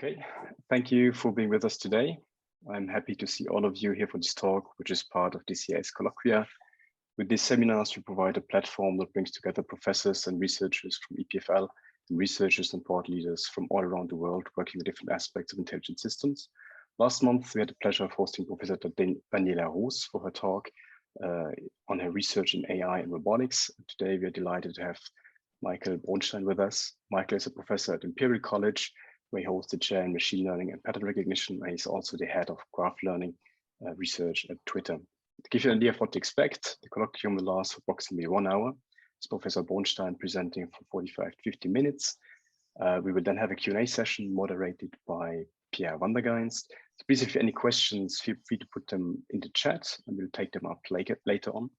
Okay, thank you for being with us today. I'm happy to see all of you here for this talk, which is part of the CIS Colloquia. With these seminars, we provide a platform that brings together professors and researchers from EPFL and researchers and thought leaders from all around the world working with different aspects of intelligent systems. Last month, we had the pleasure of hosting Professor Daniela Roos for her talk on her research in AI and robotics. Today, we are delighted to have Michael Bronstein with us. Michael is a professor at Imperial College, where he holds the chair in machine learning and pattern recognition, and he's also the head of graph learning research at Twitter. To give you an idea of what to expect, the colloquium will last for approximately 1 hour. It's Professor Bronstein presenting for 45 to 50 minutes. We will then have a Q&A session moderated by Pierre Vandergeins. So please, if you have any questions, feel free to put them in the chat and we'll take them up later on.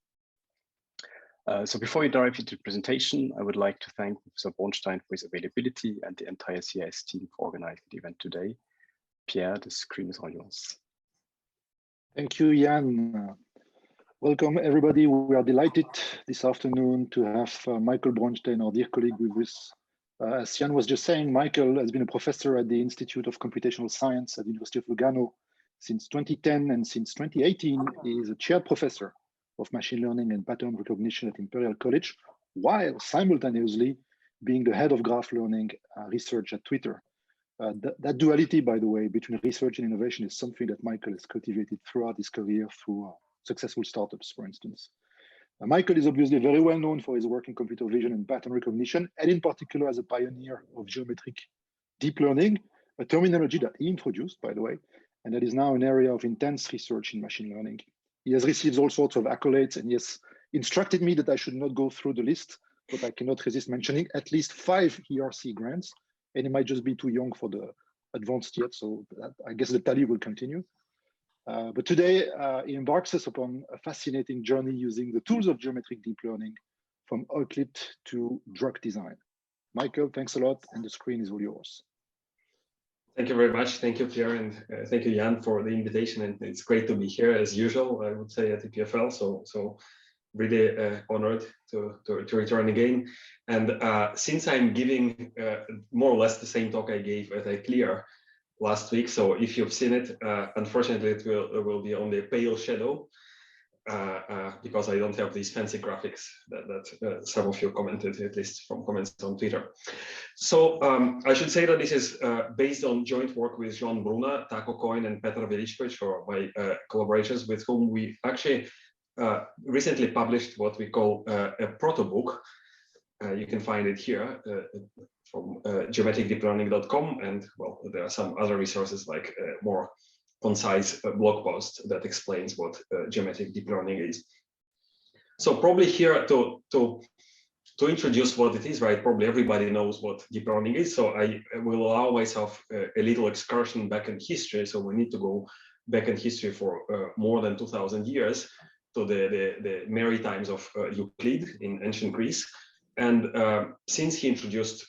So before we dive into the presentation, I would like to thank Professor Bronstein for his availability and the entire CIS team for organizing the event today. Pierre, the screen is all yours. Thank you, Jan. Welcome, everybody. We are delighted this afternoon to have Michael Bronstein, our dear colleague, with us. As Jan was just saying, Michael has been a professor at the Institute of Computational Science at the University of Lugano since 2010, and since 2018, he is a chair professor of machine learning and pattern recognition at Imperial College, while simultaneously being the head of graph learning research at Twitter. That duality, by the way, between research and innovation is something that Michael has cultivated throughout his career through successful startups, for instance. Michael is obviously very well known for his work in computer vision and pattern recognition, and in particular as a pioneer of geometric deep learning, a terminology that he introduced, by the way, and that is now an area of intense research in machine learning. He has received all sorts of accolades, and he has instructed me that I should not go through the list, but I cannot resist mentioning at least 5 ERC grants, and he might just be too young for the advanced yet, so I guess the tally will continue. But today, he embarks us upon a fascinating journey using the tools of geometric deep learning, from Euclid to drug design. Michael, thanks a lot, and the screen is all yours. Thank you very much. Thank you, Pierre, and thank you, Jan, for the invitation. And it's great to be here as usual, I would say, at EPFL. So really honored to return again. And since I'm giving more or less the same talk I gave at ICLR last week, so if you've seen it, unfortunately, it will be only a pale shadow because I don't have these fancy graphics that some of you commented, at least from comments on Twitter. So I should say that this is based on joint work with Jean Bruna, Taco Coin, and Petr Veličkovič, or my collaborators, with whom we actually recently published what we call a proto book. You can find it here from geometricdeeplearning.com, and well, there are some other resources like more concise blog post that explains what geometric deep learning is. So probably here to introduce what it is, right? Probably everybody knows what deep learning is. So I will allow myself a little excursion back in history. So we need to go back in history for more than 2,000 years to the merry times of Euclid in ancient Greece. And since he introduced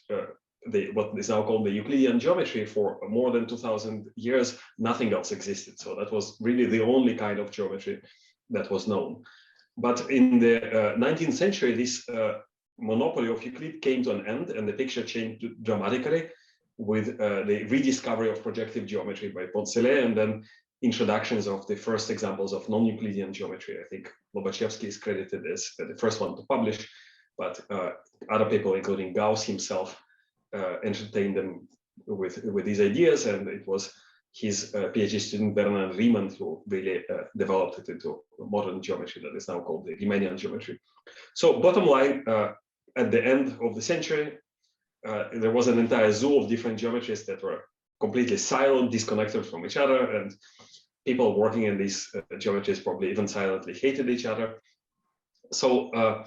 what is now called the Euclidean geometry, for more than 2,000 years, nothing else existed. So that was really the only kind of geometry that was known. But in the 19th century, this monopoly of Euclid came to an end, and the picture changed dramatically with the rediscovery of projective geometry by Poncelet, and then introductions of the first examples of non-Euclidean geometry. I think Lobachevsky is credited as the first one to publish, but other people, including Gauss himself, entertained them with these ideas, and it was his PhD student Bernard Riemann who really developed it into modern geometry that is now called the Riemannian geometry. So bottom line, at the end of the century, there was an entire zoo of different geometries that were completely siloed, disconnected from each other, and people working in these geometries probably even silently hated each other. So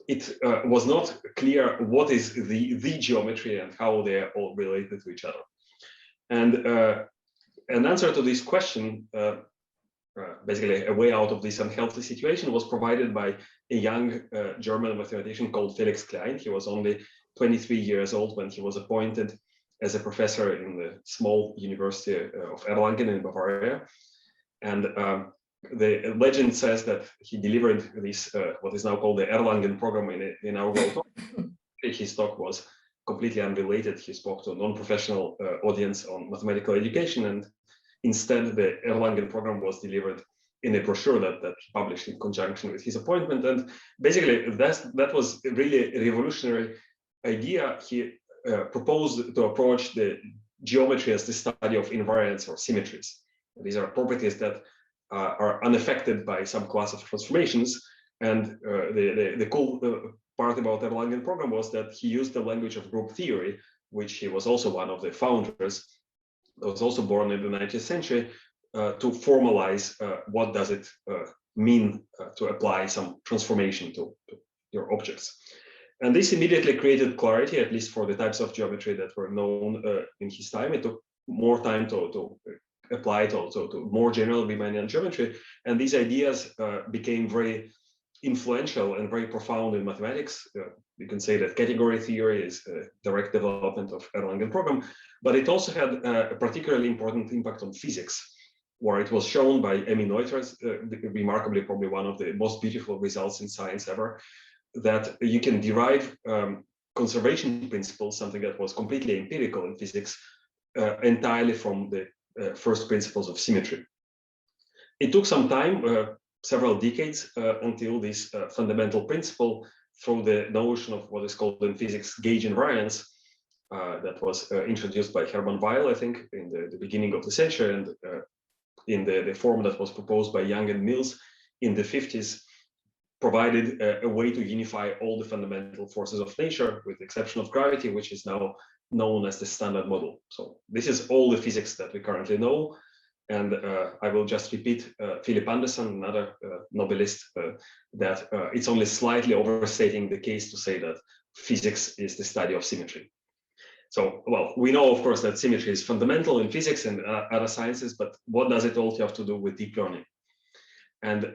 it was not clear what is the geometry and how they are all related to each other. And an answer to this question, basically a way out of this unhealthy situation, was provided by a young German mathematician called Felix Klein. He was only 23 years old when he was appointed as a professor in the small University of Erlangen in Bavaria. And the legend says that he delivered this, what is now called the Erlangen Programme in our world. His talk was completely unrelated. He spoke to a non-professional audience on mathematical education, and instead the Erlangen program was delivered in a brochure that he published in conjunction with his appointment. And basically that was really a revolutionary idea. He proposed to approach the geometry as the study of invariants or symmetries. These are properties that are unaffected by some class of transformations. And the cool part about the Erlangen program was that he used the language of group theory, which he was also one of the founders, that was also born in the 19th century, to formalize what does it mean to apply some transformation to your objects. And this immediately created clarity, at least for the types of geometry that were known in his time. It took more time to apply it also to more general Riemannian geometry. And these ideas became very influential and very profound in mathematics. You can say that category theory is a direct development of Erlangen program, but it also had a particularly important impact on physics, where it was shown by Emmy Noether's, remarkably probably one of the most beautiful results in science ever, that you can derive conservation principles, something that was completely empirical in physics, entirely from the first principles of symmetry. It took some time, several decades, until this fundamental principle, through the notion of what is called in physics gauge invariance, that was introduced by Hermann Weyl, I think, in the beginning of the century, and in the form that was proposed by Young and Mills in the 50s, provided a way to unify all the fundamental forces of nature, with the exception of gravity, which is now known as the standard model. So this is all the physics that we currently know. And I will just repeat Philip Anderson, another Nobelist, that it's only slightly overstating the case to say that physics is the study of symmetry. So, well, we know, of course, that symmetry is fundamental in physics and other sciences, but what does it all have to do with deep learning? And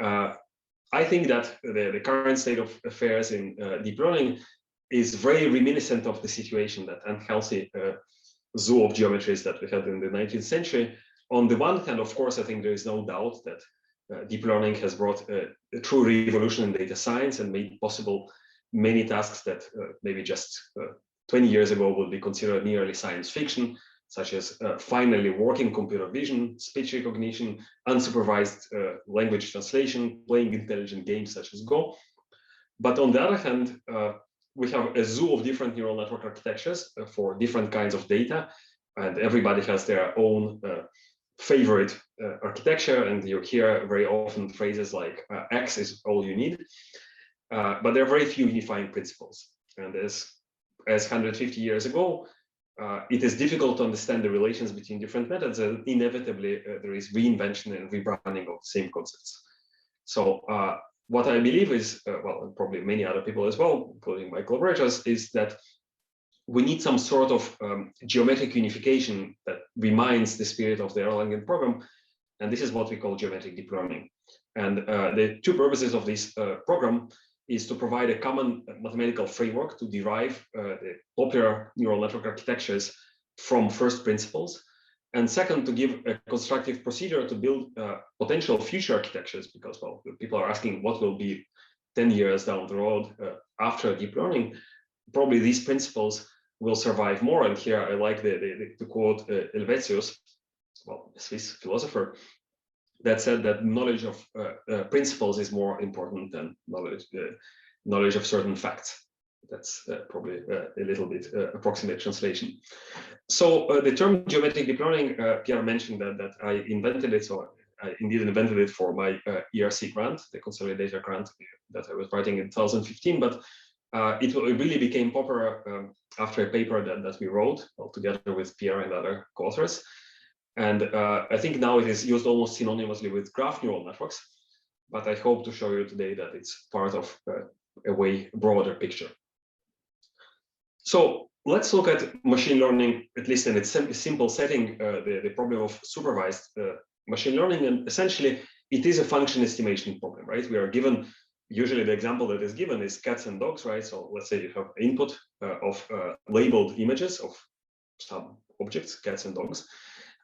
I think that the current state of affairs in deep learning is very reminiscent of the situation, that unhealthy zoo of geometries that we had in the 19th century. On the one hand, of course, I think there is no doubt that deep learning has brought a true revolution in data science and made possible many tasks that maybe just 20 years ago would be considered nearly science fiction, such as finally working computer vision, speech recognition, unsupervised language translation, playing intelligent games such as Go. But on the other hand, we have a zoo of different neural network architectures for different kinds of data, and everybody has their own favorite architecture, and you hear very often phrases like X is all you need, but there are very few unifying principles. And as 150 years ago, it is difficult to understand the relations between different methods, and inevitably there is reinvention and rebranding of the same concepts. So what I believe is, well, and probably many other people as well, including my collaborators, is that we need some sort of geometric unification that reminds the spirit of the Erlangen program, and this is what we call geometric deep learning. And the two purposes of this program is to provide a common mathematical framework to derive the popular neural network architectures from first principles, and second, to give a constructive procedure to build potential future architectures, because, well, people are asking what will be 10 years down the road after deep learning. Probably these principles will survive more. And here I like the quote Helvetius, well, a Swiss philosopher, that said that knowledge of principles is more important than knowledge of certain facts. That's probably a little bit approximate translation. So the term geometric deep learning, Pierre mentioned that I invented it. So I indeed invented it for my ERC grant, the consolidator grant that I was writing in 2015. But it really became popular after a paper that we wrote together with Pierre and other co-authors. And I think now it is used almost synonymously with graph neural networks. But I hope to show you today that it's part of a way broader picture. So let's look at machine learning, at least in its simple setting, the problem of supervised machine learning. And essentially, it is a function estimation problem, right? We are given, usually the example that is given is cats and dogs, right? So let's say you have input of labeled images of some objects, cats and dogs,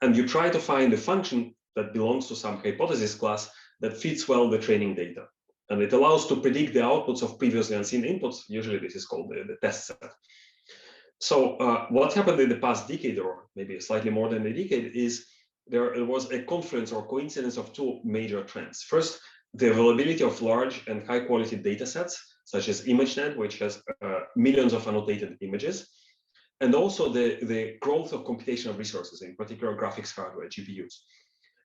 and you try to find a function that belongs to some hypothesis class that fits well the training data. And it allows to predict the outputs of previously unseen inputs. Usually this is called the test set. So what happened in the past decade, or maybe slightly more than a decade, is there was a confluence or coincidence of two major trends. First, the availability of large and high quality data sets, such as ImageNet, which has millions of annotated images, and also the growth of computational resources, in particular graphics hardware, GPUs.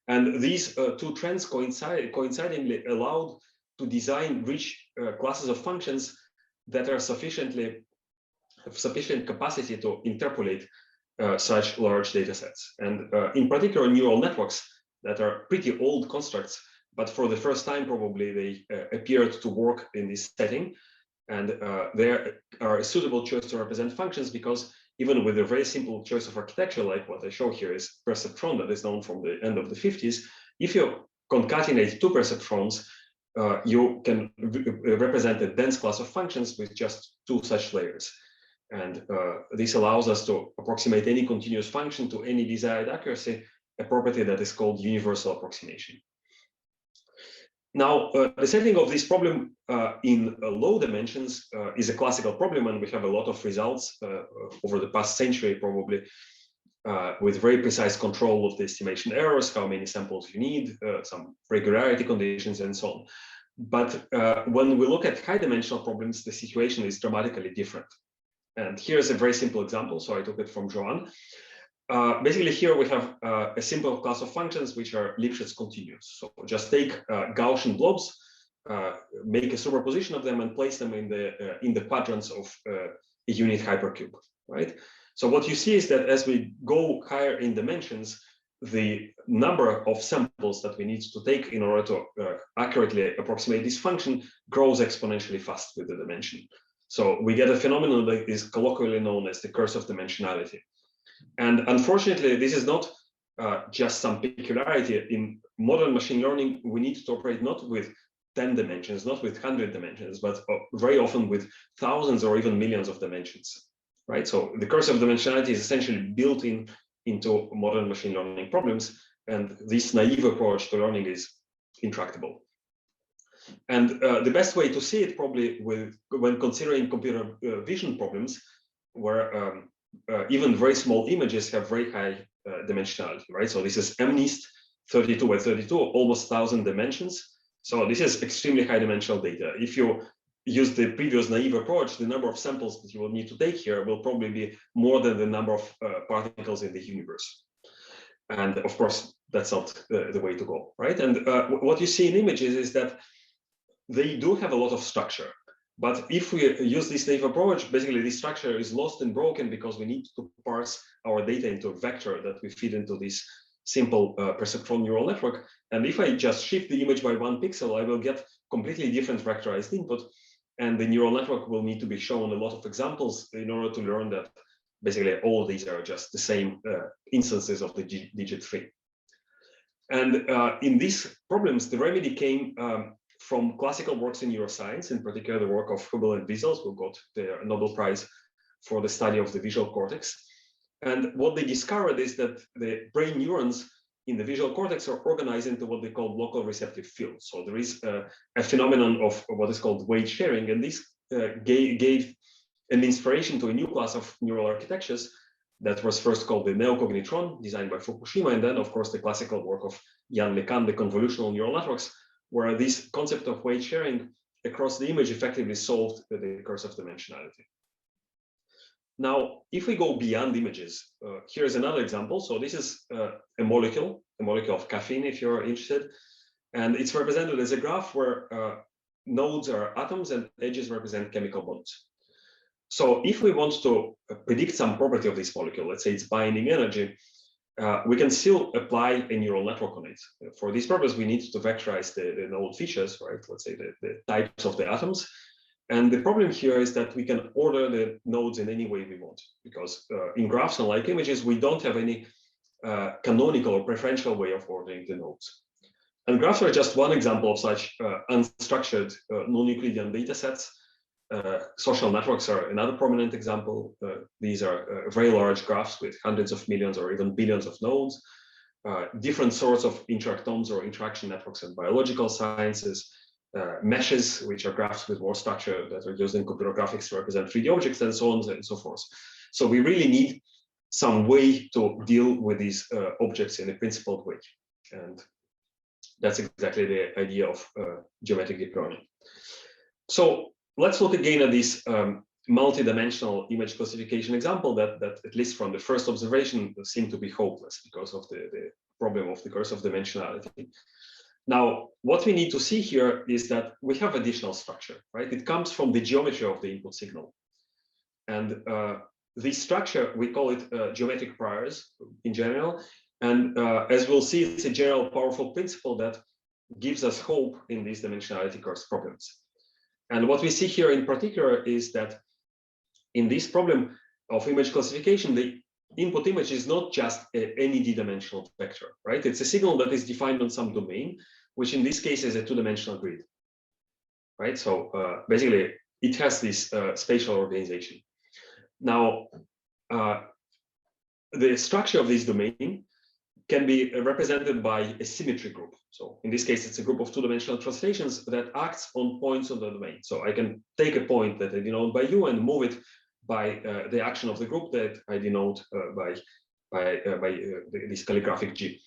And these two trends coincidingly allowed to design rich classes of functions that are have sufficient capacity to interpolate such large data sets. And in particular, neural networks that are pretty old constructs, but for the first time, probably they appeared to work in this setting. And they are a suitable choice to represent functions, because even with a very simple choice of architecture, like what I show here is perceptron that is known from the end of the 50s, if you concatenate two perceptrons, you can represent a dense class of functions with just two such layers. And this allows us to approximate any continuous function to any desired accuracy, a property that is called universal approximation. Now, the setting of this problem in low dimensions is a classical problem, and we have a lot of results over the past century, probably, with very precise control of the estimation errors, how many samples you need, some regularity conditions, and so on. But when we look at high dimensional problems, the situation is dramatically different. And here's a very simple example. So I took it from Joan. Basically, here we have a simple class of functions which are Lipschitz continuous. So just take Gaussian blobs, make a superposition of them, and place them in the quadrants of a unit hypercube, right? So what you see is that as we go higher in dimensions, the number of samples that we need to take in order to accurately approximate this function grows exponentially fast with the dimension. So we get a phenomenon that is colloquially known as the curse of dimensionality. And unfortunately, this is not just some peculiarity. In modern machine learning, we need to operate not with 10 dimensions, not with 100 dimensions, but very often with thousands or even millions of dimensions, right? So the curse of dimensionality is essentially built into modern machine learning problems, and this naive approach to learning is intractable. And the best way to see it probably when considering computer vision problems, where even very small images have very high dimensionality, right? So this is MNIST 32 by 32, almost 1,000 dimensions. So this is extremely high dimensional data. If you use the previous naive approach, the number of samples that you will need to take here will probably be more than the number of particles in the universe. And of course, that's not the way to go, right? And what you see in images is that they do have a lot of structure. But if we use this naive approach, basically this structure is lost and broken because we need to parse our data into a vector that we feed into this simple perceptron neural network. And if I just shift the image by 1 pixel, I will get completely different vectorized input. And the neural network will need to be shown a lot of examples in order to learn that basically all of these are just the same instances of the digit 3. And in these problems, the remedy came from classical works in neuroscience, in particular the work of Hubel and Wiesels, who got the Nobel Prize for the study of the visual cortex. And what they discovered is that the brain neurons in the visual cortex are organized into what they call local receptive fields. So there is a phenomenon of what is called weight sharing, and this gave an inspiration to a new class of neural architectures that was first called the neocognitron, designed by Fukushima, and then, of course, the classical work of Jan LeCun, the convolutional neural networks, where this concept of weight sharing across the image effectively solved the curse of dimensionality. Now, if we go beyond images, here's another example. So this is a molecule of caffeine, if you're interested. And it's represented as a graph where nodes are atoms and edges represent chemical bonds. So if we want to predict some property of this molecule, let's say its binding energy, we can still apply a neural network on it. For this purpose, we need to vectorize the node features, right? Let's say the types of the atoms. And the problem here is that we can order the nodes in any way we want, because in graphs, unlike images, we don't have any canonical or preferential way of ordering the nodes. And graphs are just one example of such unstructured non-Euclidean data sets. Social networks are another prominent example. These are very large graphs with hundreds of millions or even billions of nodes, different sorts of interactomes or interaction networks in biological sciences, meshes, which are graphs with more structure that are used in computer graphics to represent 3D objects, and so on and so forth. So we really need some way to deal with these objects in a principled way. And that's exactly the idea of geometric deep learning. So let's look again at this multi-dimensional image classification example that at least from the first observation seemed to be hopeless because of the problem of the curse of dimensionality. Now, what we need to see here is that we have additional structure, right? It comes from the geometry of the input signal. And this structure, we call it geometric priors in general. And as we'll see, it's a general powerful principle that gives us hope in these dimensionality curse problems. And what we see here in particular is that in this problem of image classification, the input image is not just any d-dimensional vector, right? It's a signal that is defined on some domain, which in this case is a two-dimensional grid, right? So basically, it has this spatial organization. Now, the structure of this domain can be represented by a symmetry group. So in this case, it's a group of two-dimensional translations that acts on points on the domain. So I can take a point that I denote by U and move it by the action of the group that I denote by this calligraphic G.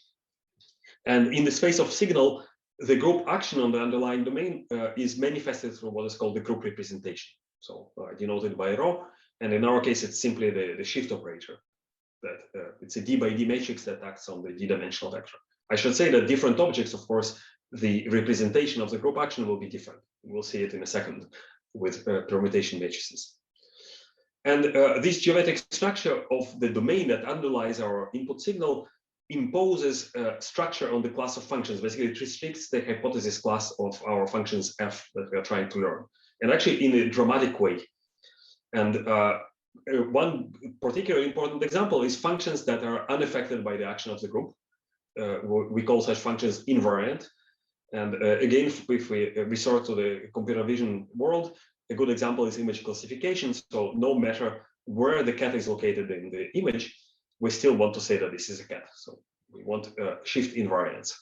And in the space of signal, the group action on the underlying domain is manifested through what is called the group representation. So denoted by rho, and in our case, it's simply the shift operator. That it's a d by d matrix that acts on the d-dimensional vector. I should say that different objects, of course, the representation of the group action will be different. We'll see it in a second with permutation matrices. And this geometric structure of the domain that underlies our input signal imposes structure on the class of functions. Basically, it restricts the hypothesis class of our functions f that we are trying to learn, and actually in a dramatic way. And one particularly important example is functions that are unaffected by the action of the group. We call such functions invariant. And again, if we resort to the computer vision world, a good example is image classification. So no matter where the cat is located in the image, we still want to say that this is a cat. So we want shift invariance.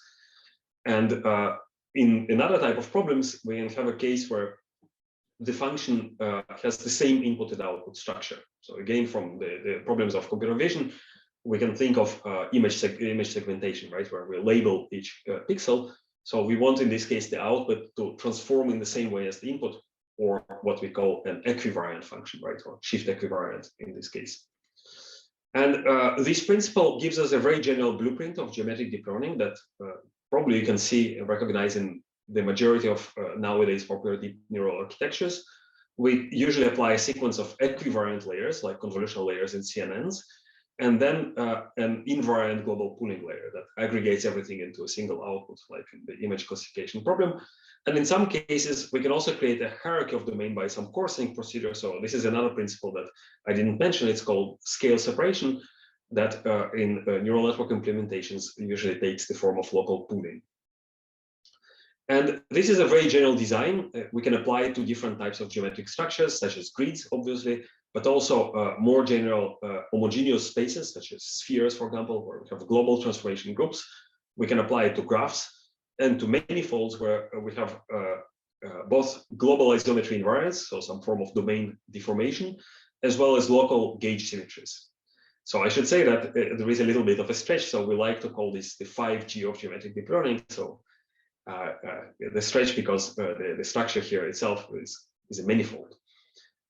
And in another type of problems, we have a case where the function has the same input and output structure. So again, from the problems of computer vision, we can think of image segmentation, right, where we label each pixel. So we want, in this case, the output to transform in the same way as the input, or what we call an equivariant function, right, or shift equivariant in this case. And this principle gives us a very general blueprint of geometric deep learning that probably you can see and recognize in the majority of nowadays popular deep neural architectures. We usually apply a sequence of equivariant layers, like convolutional layers in CNNs, and then an invariant global pooling layer that aggregates everything into a single output, like in the image classification problem. And in some cases, we can also create a hierarchy of domain by some coarsening procedure. So this is another principle that I didn't mention. It's called scale separation, that in neural network implementations usually takes the form of local pooling. And this is a very general design. We can apply it to different types of geometric structures, such as grids, obviously, but also more general homogeneous spaces, such as spheres, for example, where we have global transformation groups. We can apply it to graphs and to manifolds, where we have both global isometry invariants, so some form of domain deformation, as well as local gauge symmetries. So I should say that there is a little bit of a stretch. So we like to call this the 5G of geometric deep learning. So the stretch, because the structure here itself is a manifold,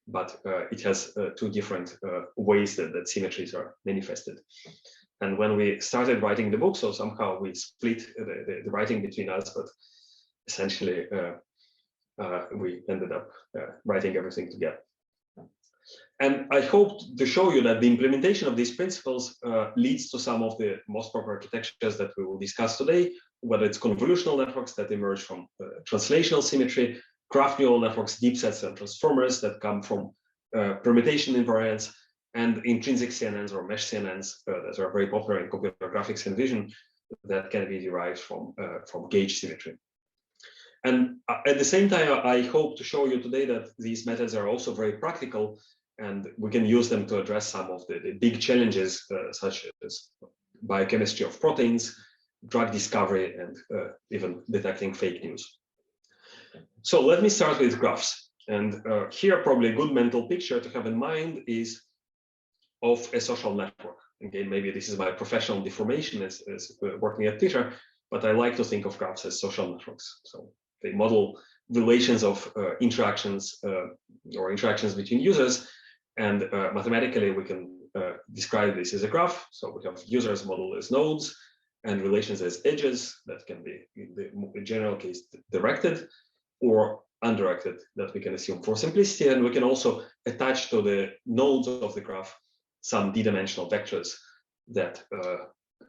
but it has two different ways that symmetries are manifested. And when we started writing the book, so somehow we split the writing between us, but essentially we ended up writing everything together. And I hope to show you that the implementation of these principles leads to some of the most popular architectures that we will discuss today, whether it's convolutional networks that emerge from translational symmetry, graph neural networks, deep sets and transformers that come from permutation invariants, and intrinsic CNNs or mesh CNNs that are very popular in computer graphics and vision that can be derived from gauge symmetry. And at the same time, I hope to show you today that these methods are also very practical, and we can use them to address some of the big challenges, such as biochemistry of proteins, drug discovery, and even detecting fake news. So let me start with graphs. And here, probably a good mental picture to have in mind is of a social network. Again, maybe this is my professional deformation as working at Twitter, but I like to think of graphs as social networks. So they model relations of interactions or interactions between users, and mathematically we can describe this as a graph. So we have users modeled as nodes and relations as edges that can be, in the general case, directed or undirected, that we can assume for simplicity. And we can also attach to the nodes of the graph some d-dimensional vectors that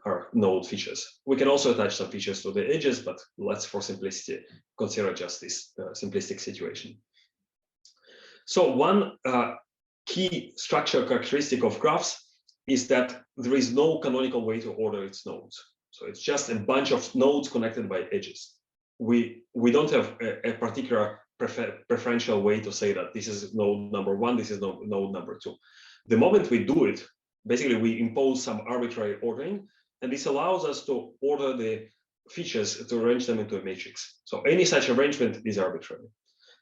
are node features. We can also attach some features to the edges, but let's, for simplicity, consider just this simplistic situation. So one key structure characteristic of graphs is that there is no canonical way to order its nodes. So it's just a bunch of nodes connected by edges. We don't have a particular preferential way to say that this is node number 1, this is node number 2. The moment we do it, basically we impose some arbitrary ordering, and this allows us to order the features, to arrange them into a matrix. So any such arrangement is arbitrary.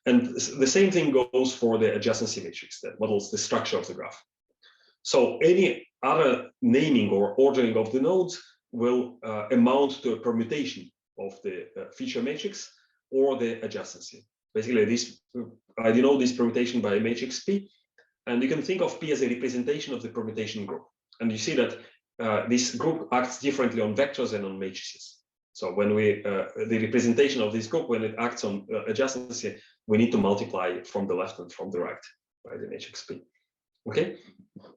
And the same thing goes for the adjacency matrix that models the structure of the graph. So any other naming or ordering of the nodes will amount to a permutation of the feature matrix or the adjacency. Basically, I denote this permutation by a matrix P, and you can think of P as a representation of the permutation group. And you see that this group acts differently on vectors and on matrices. So when the representation of this group, when it acts on adjacency, we need to multiply from the left and from the right by the matrix P. Okay,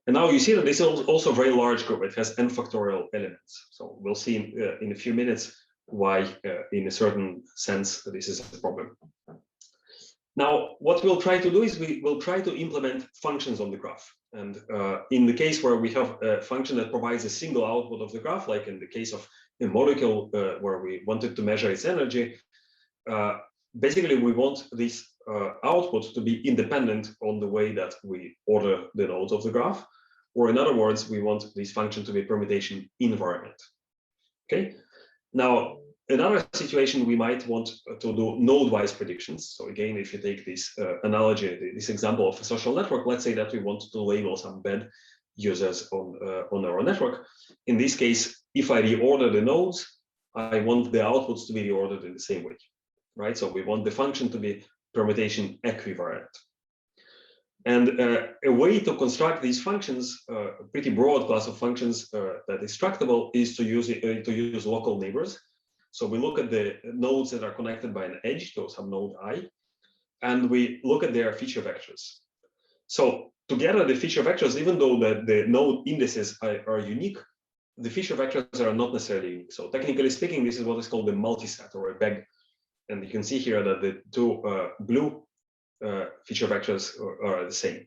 and now you see that this is also a very large group. It has n factorial elements. So we'll see in a few minutes why, in a certain sense, this is a problem. Now, what we'll try to do is we will try to implement functions on the graph. And in the case where we have a function that provides a single output of the graph, like in the case of a molecule where we wanted to measure its energy, basically we want this output to be independent on the way that we order the nodes of the graph. Or in other words, we want this function to be permutation invariant. Okay. Now, another situation, we might want to do node-wise predictions. So again, if you take this analogy, this example of a social network, let's say that we want to label some bad users on our network. In this case, if I reorder the nodes, I want the outputs to be reordered in the same way, right? So we want the function to be permutation equivariant. And a way to construct these functions, a pretty broad class of functions that is tractable, is to use local neighbors. So we look at the nodes that are connected by an edge to some node I, and we look at their feature vectors. So together, the feature vectors, even though the node indices are unique, the feature vectors are not necessarily unique. So technically speaking, this is what is called a multiset or a bag. And you can see here that the two blue feature vectors are the same.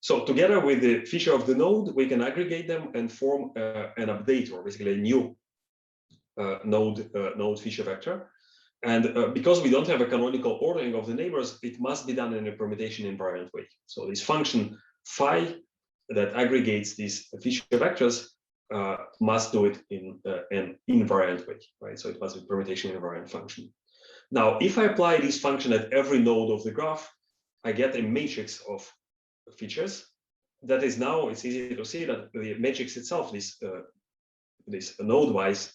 So together with the feature of the node, we can aggregate them and form an update, or basically a new node feature vector. And because we don't have a canonical ordering of the neighbors, it must be done in a permutation invariant way. So this function phi that aggregates these feature vectors must do it in an invariant way, right? So it must be a permutation invariant function. Now, if I apply this function at every node of the graph, I get a matrix of features. That is, now it's easy to see that the matrix itself, this node-wise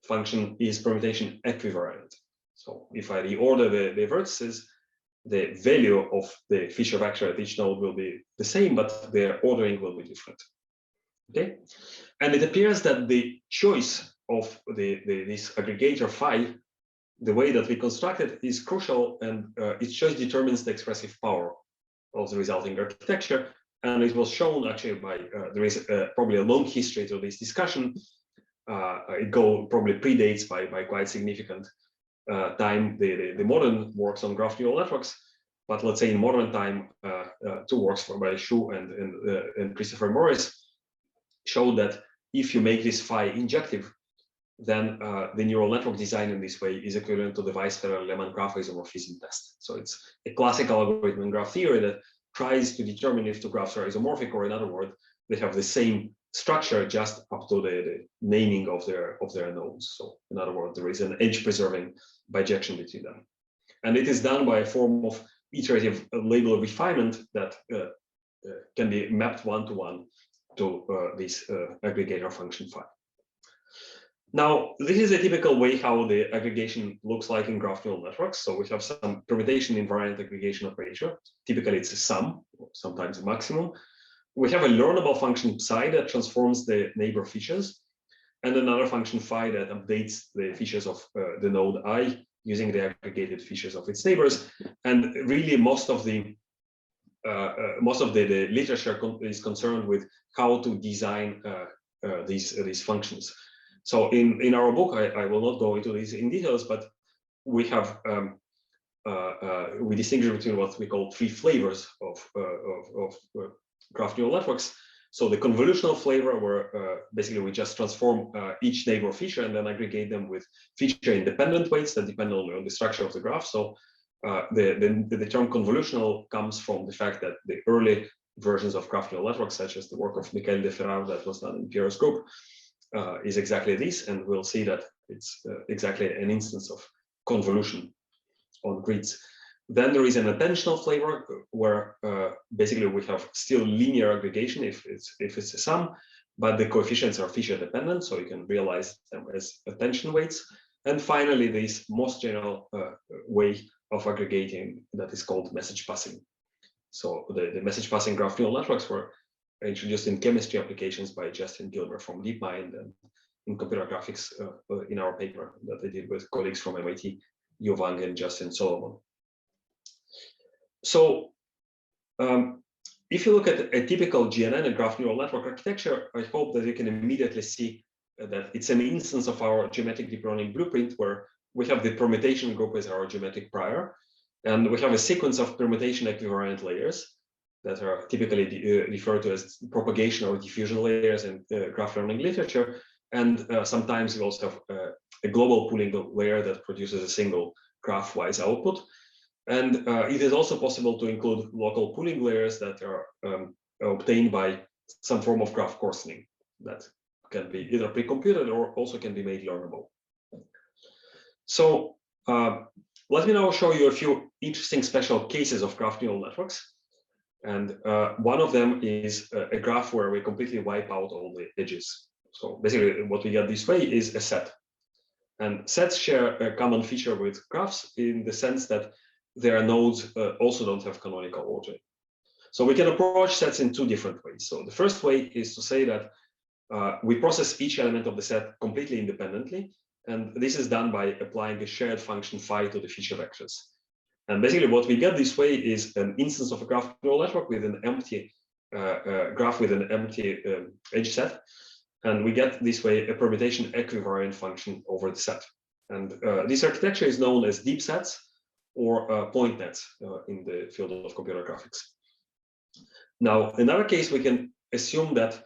function, is permutation equivariant. So if I reorder the vertices, the value of the feature vector at each node will be the same, but their ordering will be different. Okay, and it appears that the choice of this aggregator phi, the way that we construct it, is crucial, and its choice determines the expressive power of the resulting architecture. And it was shown actually by there is probably a long history to this discussion. It probably predates by quite significant time the modern works on graph neural networks. But let's say in modern time, two works by Xu and Christopher Morris showed that if you make this phi injective, then the neural network design in this way is equivalent to the Weisferrer-Lehmann graph isomorphism test. So it's a classical algorithm in graph theory that tries to determine if two graphs are isomorphic, or in other words, they have the same structure just up to the naming of their nodes. So in other words, there is an edge preserving bijection between them. And it is done by a form of iterative label refinement that can be mapped one-to-one to this aggregator function phi. Now, this is a typical way how the aggregation looks like in graph neural networks. So we have some permutation invariant aggregation operator. Typically, it's a sum, or sometimes a maximum. We have a learnable function psi that transforms the neighbor features, and another function phi that updates the features of the node I using the aggregated features of its neighbors. And really, most of the literature is concerned with how to design these functions. So in our book, I will not go into this in details, but we have we distinguish between what we call three flavors of graph neural networks. So the convolutional flavor, where basically we just transform each neighbor feature and then aggregate them with feature independent weights that depend on the structure of the graph. So the term convolutional comes from the fact that the early versions of graph neural networks, such as the work of Michael de Ferraro that was done in Pierre's group, is exactly this, and we'll see that it's exactly an instance of convolution on grids. Then there is an attentional flavor where basically we have still linear aggregation if it's a sum, but the coefficients are feature dependent, so you can realize them as attention weights. And finally, this most general way of aggregating that is called message passing. So the message passing graph neural networks were introduced in chemistry applications by Justin Gilmer from DeepMind, and in computer graphics in our paper that I did with colleagues from MIT, Yu Wang and Justin Solomon. So if you look at a typical GNN and graph neural network architecture, I hope that you can immediately see that it's an instance of our geometric deep learning blueprint where we have the permutation group as our geometric prior, and we have a sequence of permutation equivariant layers that are typically referred to as propagation or diffusion layers in graph learning literature. And sometimes we also have a global pooling layer that produces a single graph-wise output. And it is also possible to include local pooling layers that are obtained by some form of graph coarsening that can be either pre-computed or also can be made learnable. So let me now show you a few interesting special cases of graph neural networks. And one of them is a graph where we completely wipe out all the edges. So basically what we get this way is a set. And sets share a common feature with graphs in the sense that their nodes also don't have canonical order. So we can approach sets in two different ways. So the first way is to say that we process each element of the set completely independently. And this is done by applying a shared function phi to the feature vectors. And basically what we get this way is an instance of a graph neural network with an empty graph with an empty edge set. And we get this way a permutation equivariant function over the set. And this architecture is known as deep sets or point nets in the field of computer graphics. Now, in another case, we can assume that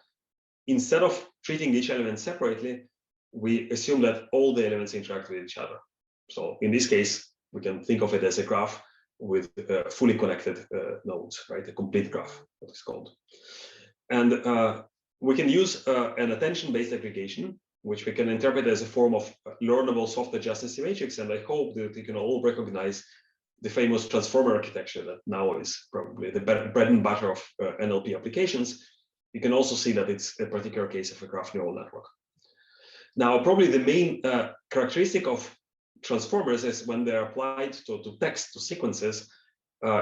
instead of treating each element separately, we assume that all the elements interact with each other. So in this case, we can think of it as a graph with fully connected nodes, right? A complete graph, what is called. And we can use an attention-based aggregation, which we can interpret as a form of learnable soft adjacent symmetrics. And I hope that you can all recognize the famous transformer architecture that now is probably the bread and butter of NLP applications. You can also see that it's a particular case of a graph neural network. Now, probably the main characteristic of transformers is when they're applied to text, to sequences,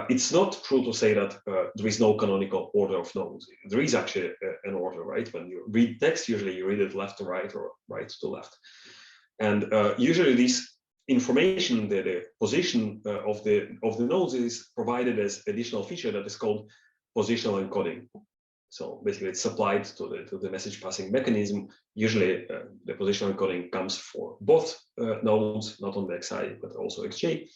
it's not true to say that there is no canonical order of nodes. There is actually an order, right? When you read text, usually you read it left to right or right to left. And usually this information, the position of the nodes is provided as additional feature that is called positional encoding. So basically it's supplied to the message passing mechanism. Usually the positional encoding comes for both nodes, not on the xi, but also xj.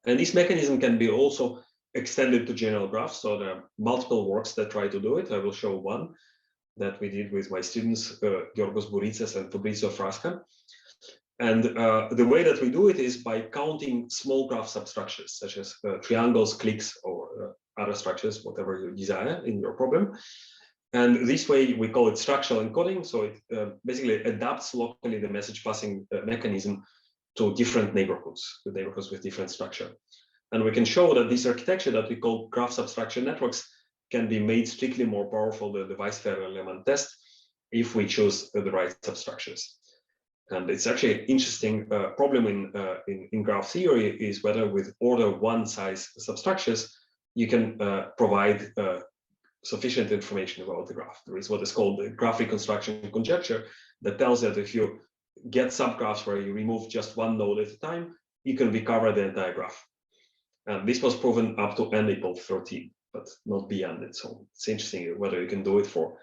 And this mechanism can be also extended to general graphs. So there are multiple works that try to do it. I will show one that we did with my students, Georgos Bouritsas and Fabrizio Frasca. And the way that we do it is by counting small graph substructures, such as triangles, cliques, or other structures, whatever you desire in your problem. And this way we call it structural encoding. So it basically adapts locally the message passing mechanism to different neighborhoods, the neighborhoods with different structure. And we can show that this architecture that we call graph substructure networks can be made strictly more powerful than the Weiss-Ferrer element test if we choose the right substructures. And it's actually an interesting problem in graph theory is whether with order 1 size substructures, you can provide sufficient information about the graph. There is what is called the graph reconstruction conjecture that tells that if you get subgraphs where you remove just one node at a time, you can recover the entire graph. And this was proven up to n equals 13, but not beyond it. So it's interesting whether you can do it for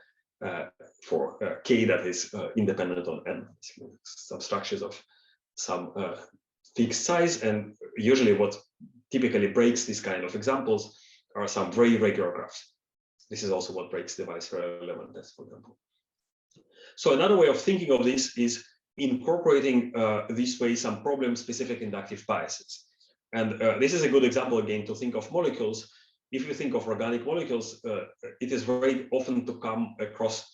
k that is independent on n, substructures of some fixed size. And usually what typically breaks these kind of examples are some very regular graphs. This is also what breaks the Weiss-Ferrer element test, for example. So another way of thinking of this is incorporating this way some problem-specific inductive biases. And this is a good example again to think of molecules. If you think of organic molecules, it is very often to come across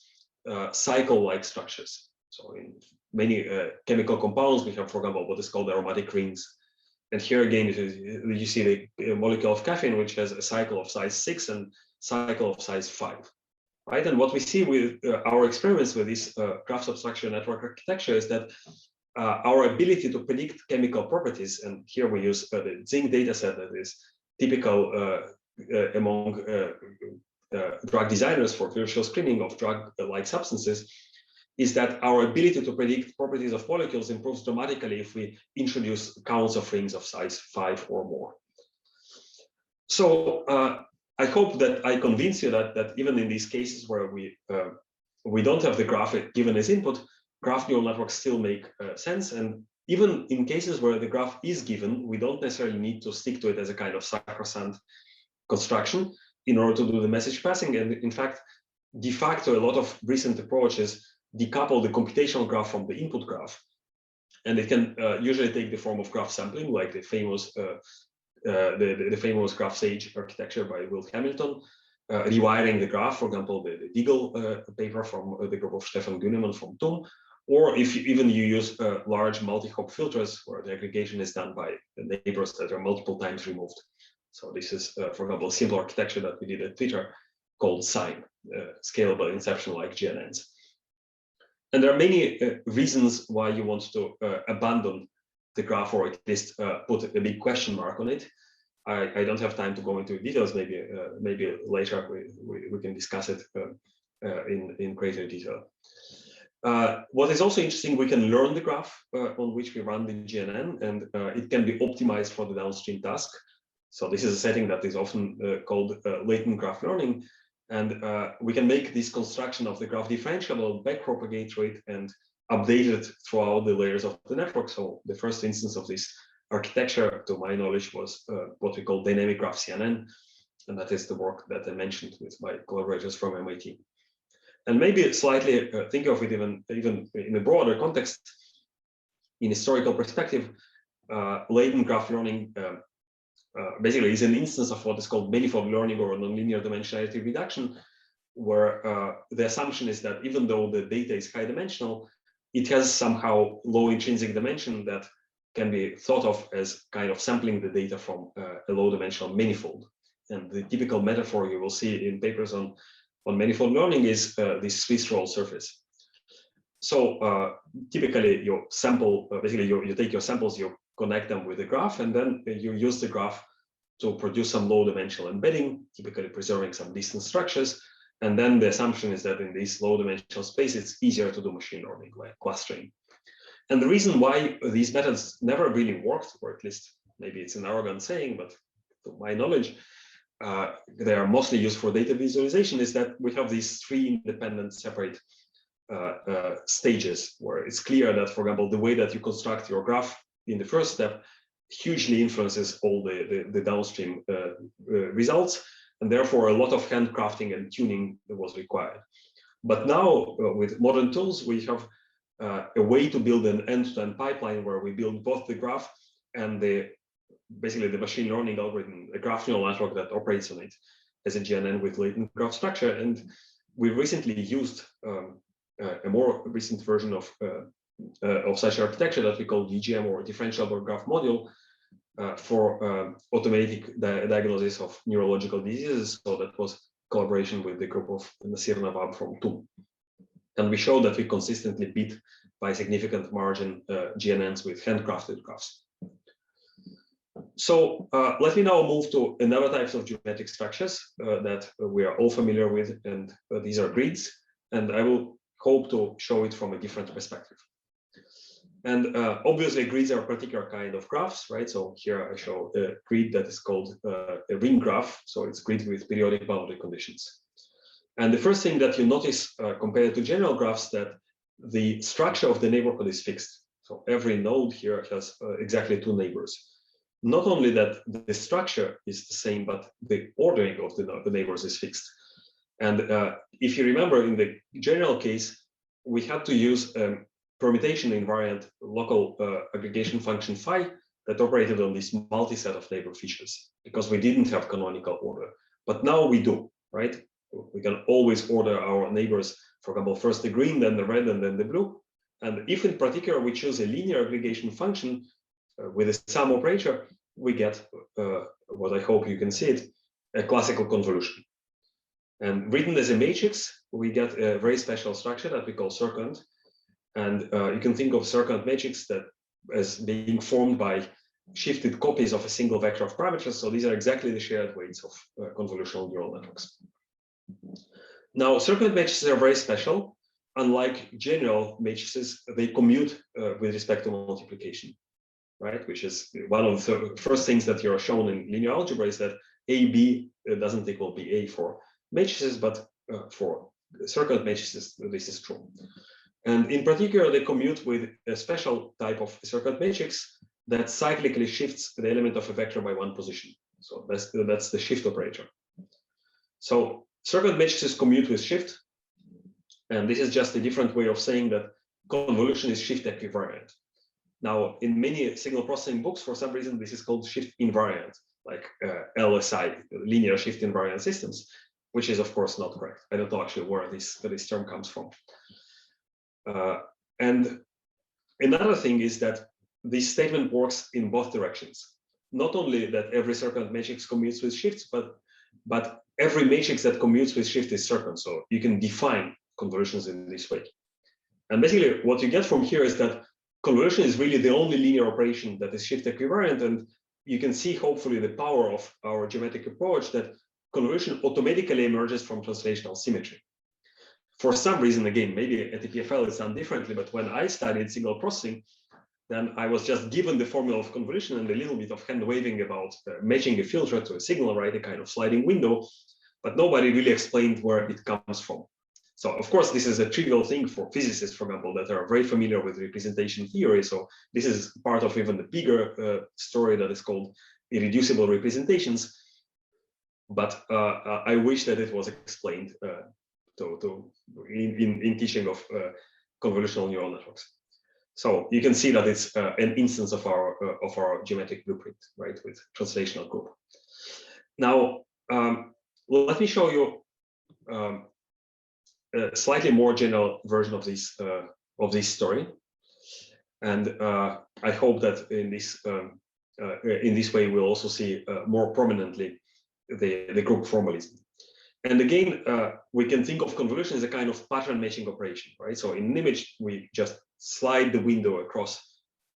cycle-like structures. So in many chemical compounds, we have, for example, what is called aromatic rings. And here again, you see the molecule of caffeine, which has a cycle of size 6 and cycle of size 5. Right, and what we see with our experiments with this graph substructure network architecture is that our ability to predict chemical properties, and here we use the zinc dataset that is typical among drug designers for virtual screening of drug-like substances, is that our ability to predict properties of molecules improves dramatically if we introduce counts of rings of size 5 or more. So I hope that I convince you that even in these cases where we don't have the graph given as input, graph neural networks still make sense. And even in cases where the graph is given, we don't necessarily need to stick to it as a kind of sacrosanct construction in order to do the message passing. And in fact, de facto, a lot of recent approaches decouple the computational graph from the input graph. And it can usually take the form of graph sampling, like the famous the famous graph sage architecture by Will Hamilton, rewiring the graph, for example, the Deagle paper from the group of Stefan Günnemann from TUM, or if you use large multi-hop filters where the aggregation is done by the neighbors that are multiple times removed. So this is, for example, a simple architecture that we did at Twitter called SIGN, scalable inception like GNNs. And there are many reasons why you want to abandon the graph, or at least put a big question mark on it. I don't have time to go into details. Maybe later we can discuss it in greater detail. What is also interesting, we can learn the graph on which we run the GNN, and it can be optimized for the downstream task. So this is a setting that is often called latent graph learning. And we can make this construction of the graph differentiable, backpropagate through it, and update it throughout the layers of the network. So the first instance of this architecture, to my knowledge, was what we call dynamic graph CNN. And that is the work that I mentioned with my collaborators from MIT. And maybe slightly think of it even in a broader context, in historical perspective, latent graph learning basically is an instance of what is called manifold learning or nonlinear dimensionality reduction, where the assumption is that even though the data is high dimensional, it has somehow low intrinsic dimension that can be thought of as kind of sampling the data from a low dimensional manifold. And the typical metaphor you will see in papers on manifold learning is this Swiss roll surface. So typically you sample, basically you take your samples, you connect them with the graph, and then you use the graph to produce some low dimensional embedding, typically preserving some distant structures. And then the assumption is that in this low dimensional space, it's easier to do machine learning, like clustering. And the reason why these methods never really worked, or at least maybe it's an arrogant saying, but to my knowledge, they are mostly used for data visualization, is that we have these three independent separate stages where it's clear that, for example, the way that you construct your graph in the first step hugely influences all the downstream results. And therefore, a lot of handcrafting and tuning was required. But now, with modern tools, we have a way to build an end-to-end pipeline where we build both the graph and basically the machine learning algorithm, a graph neural network that operates on it as a GNN with latent graph structure. And we recently used a more recent version of such architecture that we call DGM, or differentiable graph module, for automatic diagnosis of neurological diseases. So that was collaboration with the group of Nasir Nawab from TUM. And we show that we consistently beat by significant margin GNNs with handcrafted graphs. So let me now move to another types of geometric structures that we are all familiar with, and these are grids. And I will hope to show it from a different perspective. And obviously, grids are a particular kind of graphs, right? So here I show a grid that is called a ring graph. So it's grid with periodic boundary conditions. And the first thing that you notice compared to general graphs, that the structure of the neighborhood is fixed. So every node here has exactly 2 neighbors. Not only that the structure is the same, but the ordering of the neighbors is fixed. And if you remember, in the general case, we had to use permutation invariant local aggregation function phi that operated on this multi-set of neighbor features, because we didn't have canonical order. But now we do, right? We can always order our neighbors, for example, first the green, then the red, and then the blue. And if in particular we choose a linear aggregation function with a sum operator, we get what I hope you can see it, a classical convolution. And written as a matrix, we get a very special structure that we call circulant. And you can think of circulant matrix that as being formed by shifted copies of a single vector of parameters. So these are exactly the shared weights of convolutional neural networks. Now, circulant matrices are very special. Unlike general matrices, they commute with respect to multiplication, right? Which is one of the first things that you're shown in linear algebra, is that AB doesn't equal BA for matrices, but for circulant matrices, this is true. And in particular, they commute with a special type of circulant matrix that cyclically shifts the element of a vector by 1 position. So that's the shift operator. So circulant matrices commute with shift. And this is just a different way of saying that convolution is shift equivariant. Now, in many signal processing books, for some reason, this is called shift invariant, like LSI, linear shift invariant systems, which is, of course, not correct. I don't know actually where this term comes from. And another thing is that this statement works in both directions. Not only that every circulant matrix commutes with shifts, but every matrix that commutes with shift is circulant. So you can define convolutions in this way. And basically, what you get from here is that convolution is really the only linear operation that is shift equivariant. And you can see, hopefully, the power of our geometric approach, that convolution automatically emerges from translational symmetry. For some reason, again, maybe at EPFL it's done differently, but when I studied signal processing, then I was just given the formula of convolution and a little bit of hand waving about matching a filter to a signal, right? A kind of sliding window, but nobody really explained where it comes from. So, of course, this is a trivial thing for physicists, for example, that are very familiar with representation theory. So this is part of even the bigger story that is called irreducible representations. But I wish that it was explained in teaching of convolutional neural networks. So you can see that it's an instance of our geometric blueprint, right, with translational group. Now, let me show you a slightly more general version of this story, and I hope that in this way we'll also see more prominently the group formalism. And again, we can think of convolution as a kind of pattern matching operation, right? So in an image, we just slide the window across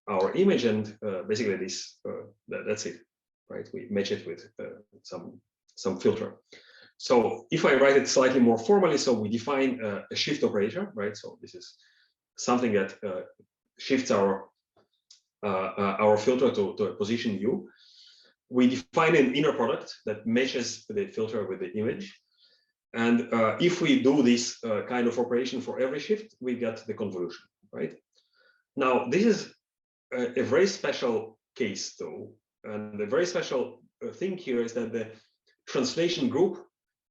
our image, and basically that's it, right? We match it with some filter. So if I write it slightly more formally, so we define a shift operator, right? So this is something that shifts our filter to a position u. We define an inner product that matches the filter with the image. And if we do this kind of operation for every shift, we get the convolution, right? Now, this is a very special case, though. And the very special thing here is that the translation group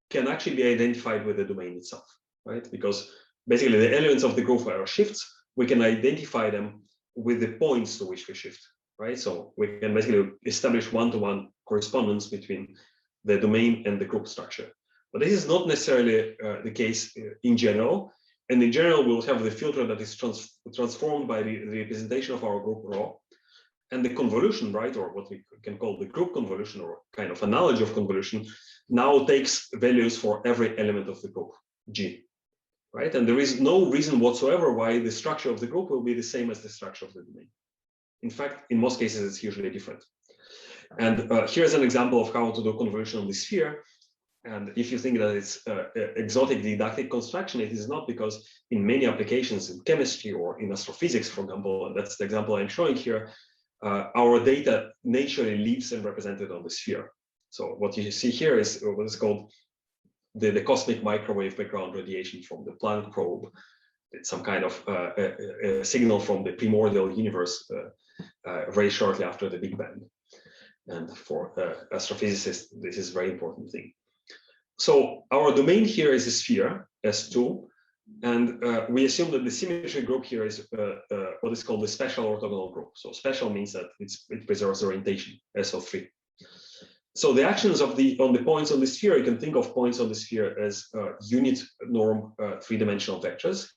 can actually be identified with the domain itself, right? Because basically the elements of the group are shifts. We can identify them with the points to which we shift, right? So we can basically establish one-to-one correspondence between the domain and the group structure. But this is not necessarily the case in general. And in general, we'll have the filter that is transformed by the representation of our group ρ. And the convolution, right, or what we can call the group convolution, or kind of analogy of convolution, now takes values for every element of the group, G, right? And there is no reason whatsoever why the structure of the group will be the same as the structure of the domain. In fact, in most cases, it's usually different. And here's an example of how to do convolution on the sphere. And if you think that it's exotic didactic construction, it is not, because in many applications in chemistry or in astrophysics, for example, and that's the example I'm showing here, our data naturally lives and represented on the sphere. So what you see here is what is called the cosmic microwave background radiation from the Planck probe. It's some kind of a signal from the primordial universe very shortly after the Big Bang. And for astrophysicists, this is a very important thing. So our domain here is a sphere, S2, and we assume that the symmetry group here is what is called the special orthogonal group. So special means that it preserves orientation, SO3. So the actions of on the points on the sphere, you can think of points on the sphere as unit norm three-dimensional vectors,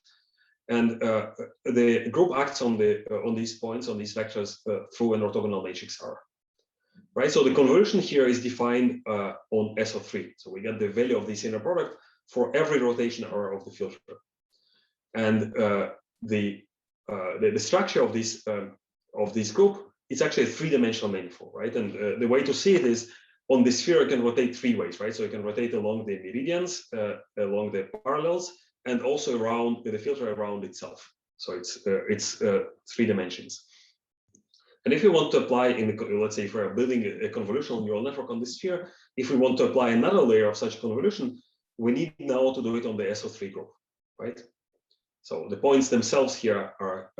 and the group acts on these points, on these vectors, through an orthogonal matrix R. Right, so the convolution here is defined on SO3. So we get the value of this inner product for every rotation R of the filter, and the structure of this group is actually a three-dimensional manifold, right? And the way to see it is on the sphere, you can rotate three ways, right? So you can rotate along the meridians, along the parallels, and also around the filter around itself. So it's three dimensions. And if we want to apply let's say if we're building a convolutional neural network on the sphere, if we want to apply another layer of such convolution, we need now to do it on the SO3 group, right? So the points themselves here are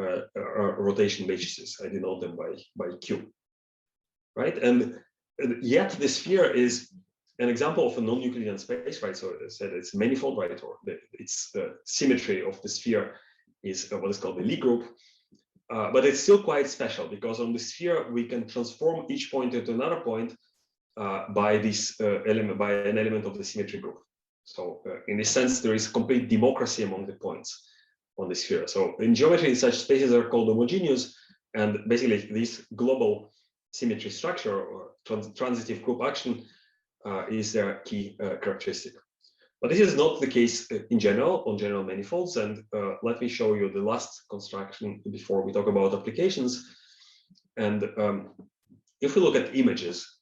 rotation matrices. I denote them by Q, right? And yet the sphere is an example of a non-Euclidean space, right? So I said it's manifold, right? Or its symmetry of the sphere is what is called the Lie group. But it's still quite special, because on the sphere we can transform each point into another point by this by an element of the symmetry group. So in this sense, there is complete democracy among the points on the sphere. So in geometry, such spaces are called homogeneous, and basically this global symmetry structure or transitive group action is their key characteristic. But this is not the case in general, on general manifolds. And let me show you the last construction before we talk about applications. And if we look at images,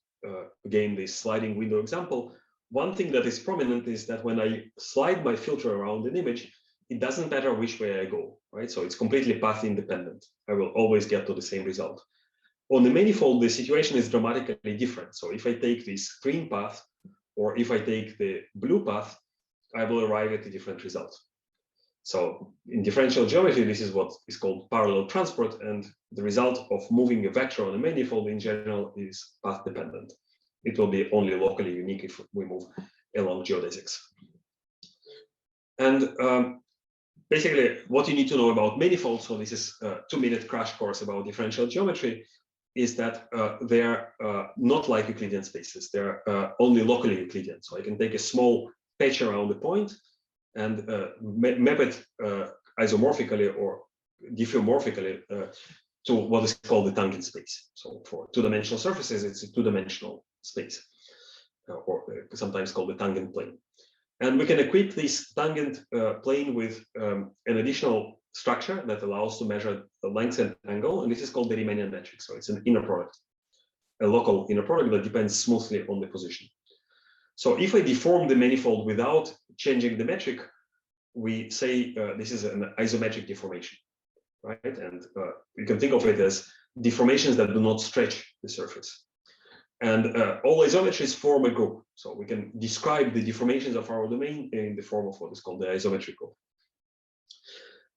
again, this sliding window example, one thing that is prominent is that when I slide my filter around an image, it doesn't matter which way I go, right? So it's completely path independent. I will always get to the same result. On the manifold, the situation is dramatically different. So if I take this green path, or if I take the blue path, I will arrive at a different result. So in differential geometry, this is what is called parallel transport, and the result of moving a vector on a manifold in general is path dependent. It will be only locally unique if we move along geodesics. And basically, what you need to know about manifolds, so this is a 2-minute crash course about differential geometry, is that they're not like Euclidean spaces. They're only locally Euclidean. So I can take a small patch around the point and map it isomorphically or diffeomorphically to what is called the tangent space. So for two-dimensional surfaces, it's a two-dimensional space, or sometimes called the tangent plane. And we can equip this tangent plane with an additional structure that allows to measure the length and angle, and this is called the Riemannian metric. So it's an inner product, a local inner product that depends smoothly on the position. So if I deform the manifold without changing the metric, we say this is an isometric deformation, right? And you can think of it as deformations that do not stretch the surface. And all isometries form a group. So we can describe the deformations of our domain in the form of what is called the isometric group.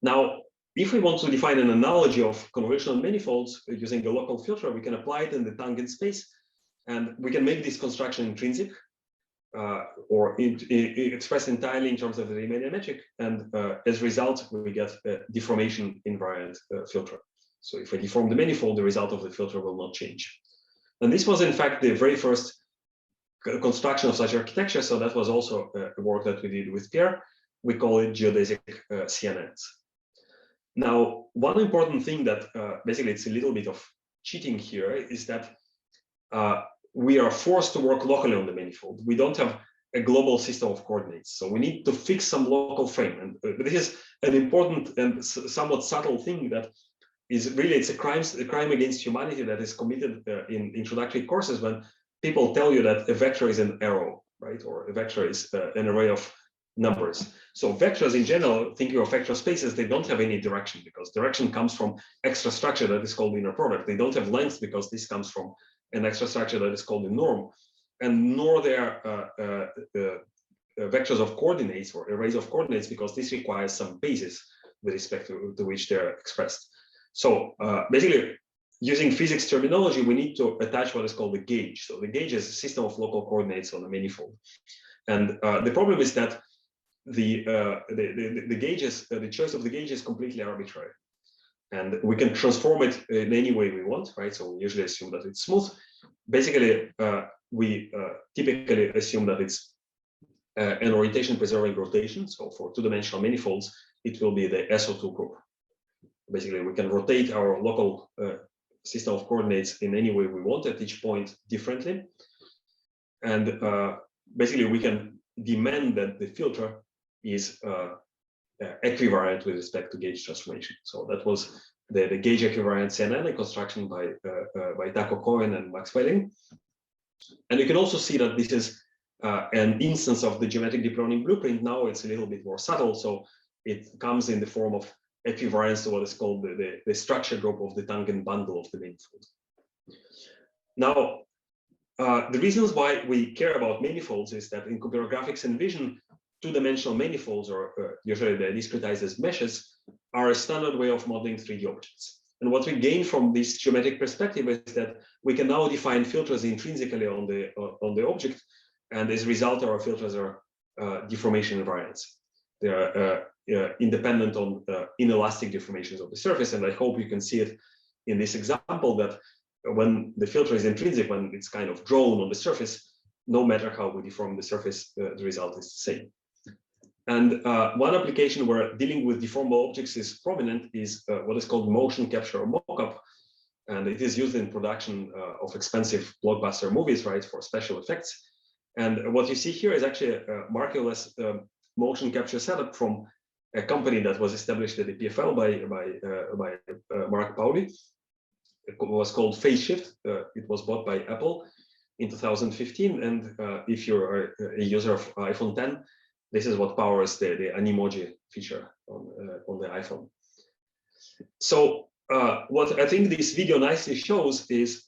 Now, if we want to define an analogy of convolutional manifolds using the local filter, we can apply it in the tangent space, and we can make this construction intrinsic or expressed entirely in terms of the Riemannian metric. And as a result, we get a deformation invariant filter. So if I deform the manifold, the result of the filter will not change. And this was, in fact, the very first construction of such architecture. So that was also a work that we did with Pierre. We call it geodesic CNNs. Now, one important thing that basically it's a little bit of cheating here is that we are forced to work locally on the manifold. We don't have a global system of coordinates. So we need to fix some local frame. And this is an important and somewhat subtle thing that is really, it's a crime against humanity that is committed in introductory courses when people tell you that a vector is an arrow, right? Or a vector is an array of numbers. So vectors in general, thinking of vector spaces, they don't have any direction because direction comes from extra structure that is called the inner product. They don't have length because this comes from an extra structure that is called the norm. And nor they are vectors of coordinates or arrays of coordinates because this requires some basis with respect to which they're expressed. So basically, using physics terminology, we need to attach what is called the gauge. So the gauge is a system of local coordinates on a manifold. And the problem is that the gauges, the choice of the gauge is completely arbitrary. And we can transform it in any way we want, right? So we usually assume that it's smooth. Basically, we typically assume that it's an orientation preserving rotation. So for two-dimensional manifolds, it will be the SO2 group. Basically, we can rotate our local system of coordinates in any way we want at each point differently. And basically, we can demand that the filter is equivariant with respect to gauge transformation. So that was the gauge equivariant CNN construction by Taco Cohen and Max Welling. And you can also see that this is an instance of the geometric deep learning blueprint. Now it's a little bit more subtle. So it comes in the form of equivariance to what is called the structure group of the tangent bundle of the manifold. Now, the reasons why we care about manifolds is that in computer graphics and vision, two-dimensional manifolds, or usually they're discretized as meshes, are a standard way of modeling 3D objects. And what we gain from this geometric perspective is that we can now define filters intrinsically on the object, and as a result, our filters are deformation invariants. They are independent on inelastic deformations of the surface, and I hope you can see it in this example that when the filter is intrinsic, when it's kind of drawn on the surface, no matter how we deform the surface, the result is the same. And one application where dealing with deformable objects is prominent is what is called motion capture or mockup. And it is used in production of expensive blockbuster movies, right, for special effects. And what you see here is actually a markerless motion capture setup from a company that was established at the EPFL by Mark Pauli. It was called Phase Shift. It was bought by Apple in 2015. And if you're a user of iPhone 10, this is what powers the Animoji feature on the iPhone. So what I think this video nicely shows is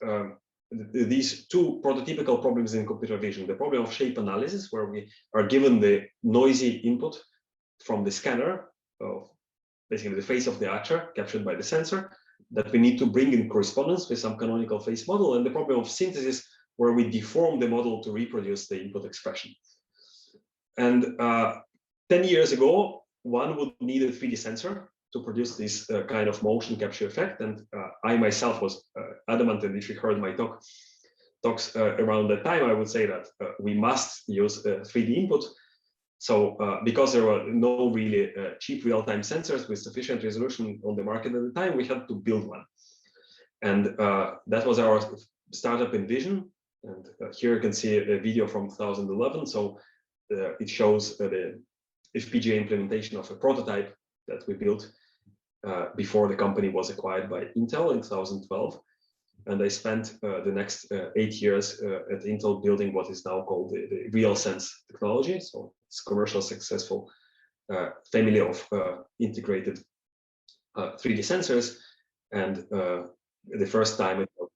these two prototypical problems in computer vision. The problem of shape analysis, where we are given the noisy input from the scanner of basically the face of the actor captured by the sensor that we need to bring in correspondence with some canonical face model, and the problem of synthesis, where we deform the model to reproduce the input expression. And 10 years ago, one would need a 3D sensor to produce this kind of motion capture effect. And I myself was adamant, and if you heard my talks around that time, I would say that we must use 3D input. So because there were no really cheap real-time sensors with sufficient resolution on the market at the time, we had to build one. And that was our startup in Vision. And here you can see a video from 2011. So it shows the FPGA implementation of a prototype that we built before the company was acquired by Intel in 2012. And I spent the next 8 years at Intel building what is now called the RealSense technology. So it's commercial successful family of integrated 3D sensors. And the first time it was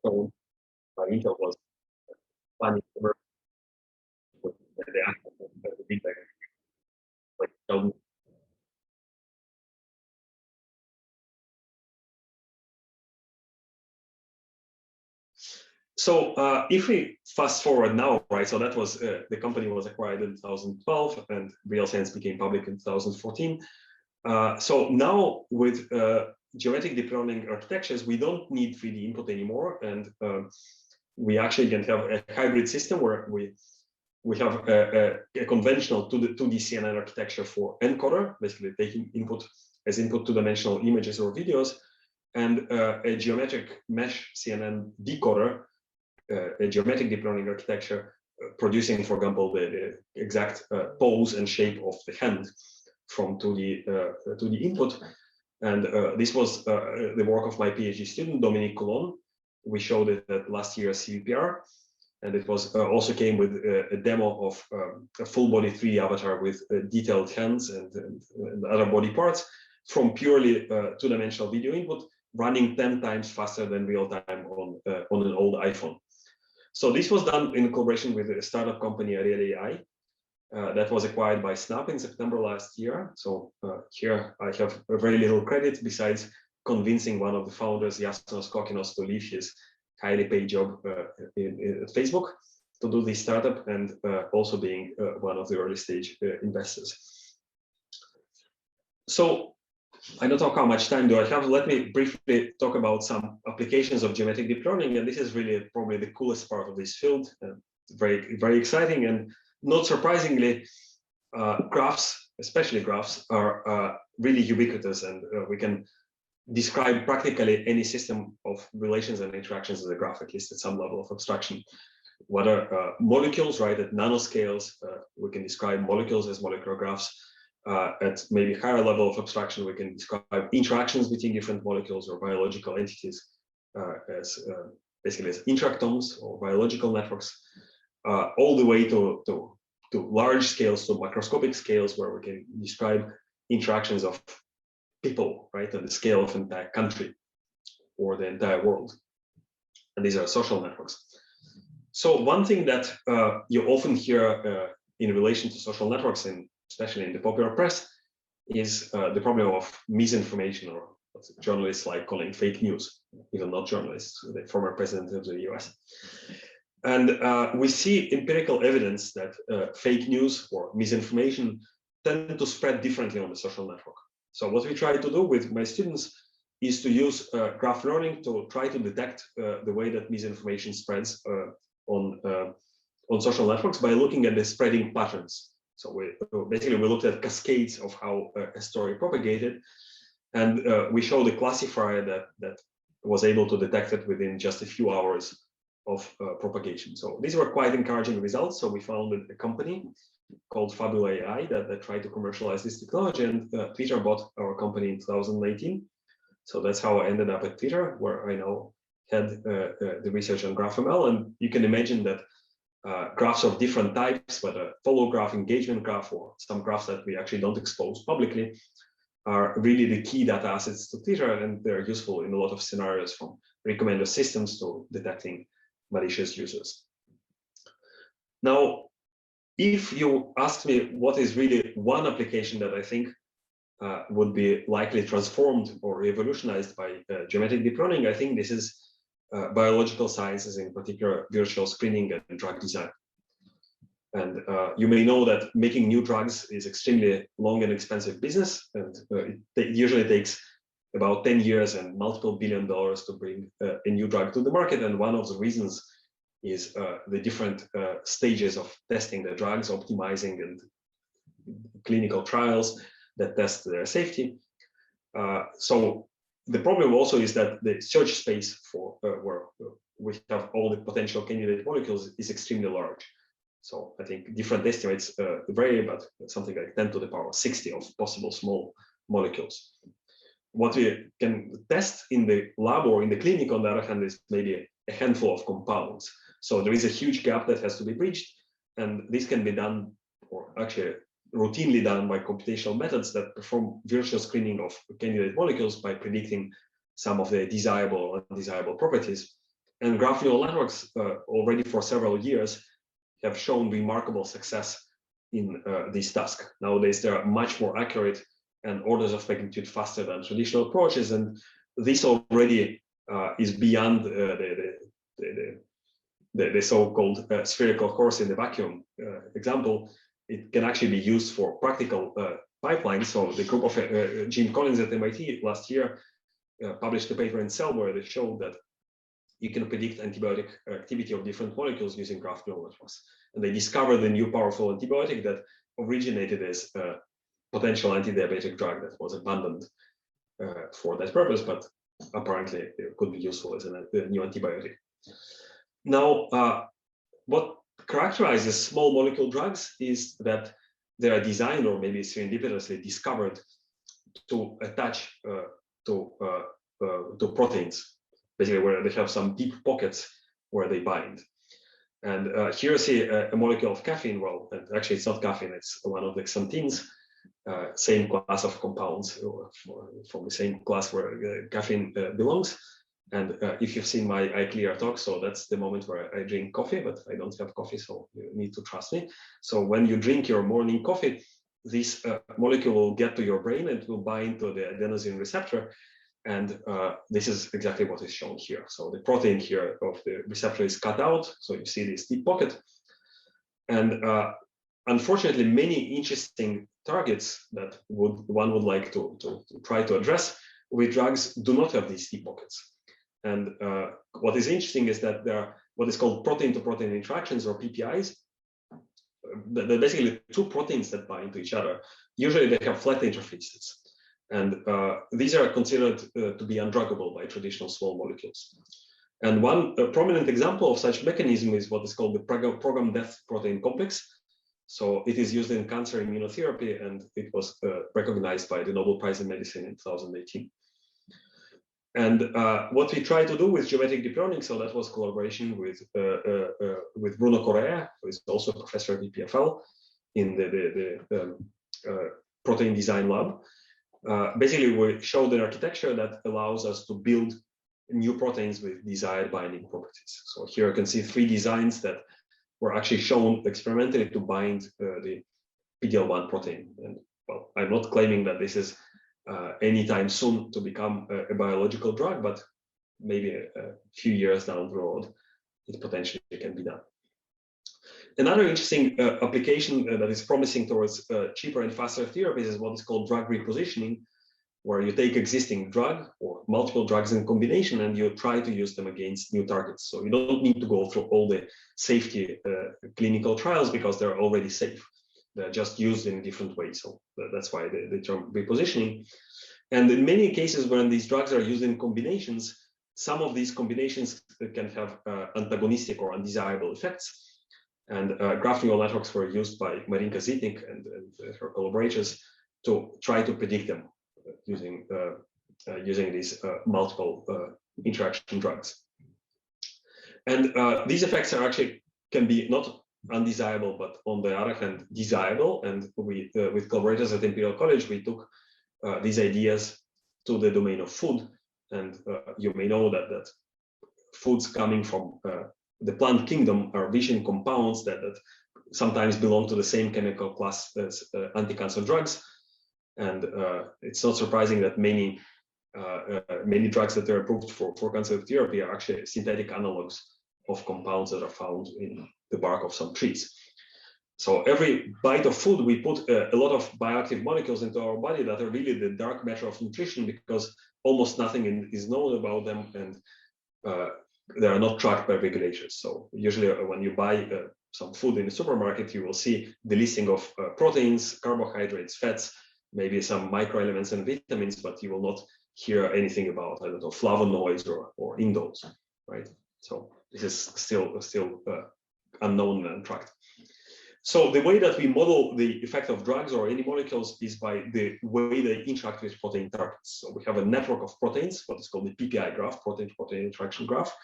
shown by Intel was planning with the feedback. So if we fast forward now, right, so that was the company was acquired in 2012 and RealSense became public in 2014. So now with geometric deep learning architectures, we don't need 3D input anymore. And we actually can have a hybrid system where we have a conventional 2D CNN architecture for encoder, basically taking input as input two-dimensional images or videos, and a geometric mesh CNN decoder a geometric deep learning architecture, producing, for example, the exact pose and shape of the hand from to the input. And this was the work of my PhD student, Dominique Coulon. We showed it at last year's CVPR, and it was also came with a demo of a full body 3D avatar with detailed hands and other body parts from purely two-dimensional video input, running 10 times faster than real time on an old iPhone. So this was done in collaboration with a startup company, RealAI, that was acquired by Snap in September last year. So here I have very little credit besides convincing one of the founders, Yasos Kokinos, to leave his highly paid job at Facebook to do this startup, and also being one of the early stage investors. So I don't know how much time do I have. Let me briefly talk about some applications of geometric deep learning, and this is really probably the coolest part of this field. Very, very exciting, and not surprisingly, graphs, especially graphs, are really ubiquitous, and we can describe practically any system of relations and interactions as a graph, at least at some level of abstraction. What are molecules, right? At nanoscales, we can describe molecules as molecular graphs. At maybe higher level of abstraction, we can describe interactions between different molecules or biological entities as basically as interactomes or biological networks, all the way to large scales, to microscopic scales, where we can describe interactions of people, right, at the scale of an entire country or the entire world. And these are social networks. So one thing that you often hear in relation to social networks, and especially in the popular press, is the problem of misinformation, or what journalists like calling fake news, even not journalists, the former president of the US. And we see empirical evidence that fake news or misinformation tend to spread differently on the social network. So what we try to do with my students is to use graph learning to try to detect the way that misinformation spreads on social networks by looking at the spreading patterns. So we looked at cascades of how a story propagated, and we showed a classifier that was able to detect it within just a few hours of propagation. So these were quite encouraging results. So we founded a company called Fabula AI that tried to commercialize this technology, and Twitter bought our company in 2019. So that's how I ended up at Twitter, where I now head the research on GraphML. And you can imagine that graphs of different types, whether follow graph, engagement graph, or some graphs that we actually don't expose publicly, are really the key data assets to Twitter, and they're useful in a lot of scenarios, from recommender systems to detecting malicious users. Now, if you ask me what is really one application that I think would be likely transformed or revolutionized by geometric deep learning, I think this is biological sciences, in particular virtual screening and drug design. And you may know that making new drugs is extremely long and expensive business, and it usually takes about 10 years and multiple $1 billion to bring a new drug to the market. And one of the reasons is the different stages of testing the drugs, optimizing, and clinical trials that test their safety. So the problem also is that the search space for where we have all the potential candidate molecules is extremely large. So I think different estimates vary, but something like 10 to the power 60 of possible small molecules. What we can test in the lab or in the clinic, on the other hand, is maybe a handful of compounds. So there is a huge gap that has to be bridged, and this can be done, or actually routinely done, by computational methods that perform virtual screening of candidate molecules by predicting some of the desirable or undesirable properties. And graph neural networks already for several years have shown remarkable success in this task. Nowadays, they are much more accurate and orders of magnitude faster than traditional approaches, and this already is beyond the so-called spherical horse in the vacuum example. It can actually be used for practical pipelines. So the group of Jim Collins at MIT last year published a paper in Cell where they showed that you can predict antibiotic activity of different molecules using graph neural networks. And they discovered a new powerful antibiotic that originated as a potential anti-diabetic drug that was abandoned for that purpose, but apparently it could be useful as a new antibiotic. Now, what characterizes small molecule drugs is that they are designed, or maybe serendipitously discovered, to attach to proteins, basically where they have some deep pockets where they bind. And here you see a molecule of caffeine. Well, actually it's not caffeine, it's one of the xanthines, same class of compounds, from the same class where caffeine belongs. And if you've seen my iClear talk, so that's the moment where I drink coffee, but I don't have coffee, so you need to trust me. So when you drink your morning coffee, this molecule will get to your brain and will bind to the adenosine receptor. And this is exactly what is shown here. So the protein here of the receptor is cut out. So you see this deep pocket. And unfortunately, many interesting targets that one would like to try to address with drugs do not have these deep pockets. And what is interesting is that there are what is called protein-to-protein interactions, or PPIs. They're basically two proteins that bind to each other. Usually they have flat interfaces. And these are considered to be undruggable by traditional small molecules. And one prominent example of such mechanism is what is called the program death protein complex. So it is used in cancer immunotherapy, and it was recognized by the Nobel Prize in Medicine in 2018. And what we try to do with geometric deep learning, so that was collaboration with Bruno Correa, who is also a professor at EPFL in the protein design lab. Basically, we showed an architecture that allows us to build new proteins with desired binding properties. So here you can see three designs that were actually shown experimentally to bind the PD-L1 protein. And well, I'm not claiming that this is anytime soon to become a biological drug, but maybe a few years down the road, it potentially can be done. Another interesting application that is promising towards cheaper and faster therapies is what is called drug repositioning, where you take existing drug or multiple drugs in combination and you try to use them against new targets. So you don't need to go through all the safety clinical trials because they're already safe. They're just used in different ways. So that's why the term repositioning. And in many cases when these drugs are used in combinations, some of these combinations can have antagonistic or undesirable effects. And graph neural networks were used by Marinka Zitnik and her collaborators to try to predict them using these multiple interaction drugs. And these effects are actually can be not undesirable, but on the other hand, desirable. And we, with collaborators at Imperial College, we took these ideas to the domain of food. And you may know that foods coming from the plant kingdom are vision compounds that sometimes belong to the same chemical class as anti-cancer drugs. And it's not surprising that many drugs that are approved for cancer therapy are actually synthetic analogs of compounds that are found in the bark of some trees. So every bite of food, we put a lot of bioactive molecules into our body that are really the dark matter of nutrition, because almost nothing is known about them, and they are not tracked by regulators. So usually when you buy some food in the supermarket, you will see the listing of proteins, carbohydrates, fats, maybe some microelements and vitamins, but you will not hear anything about, I don't know, flavonoids or indoles, right? So this is still unknown and untracked. So the way that we model the effect of drugs or any molecules is by the way they interact with protein targets. So we have a network of proteins, what is called the PPI graph, protein-to-protein interaction graph.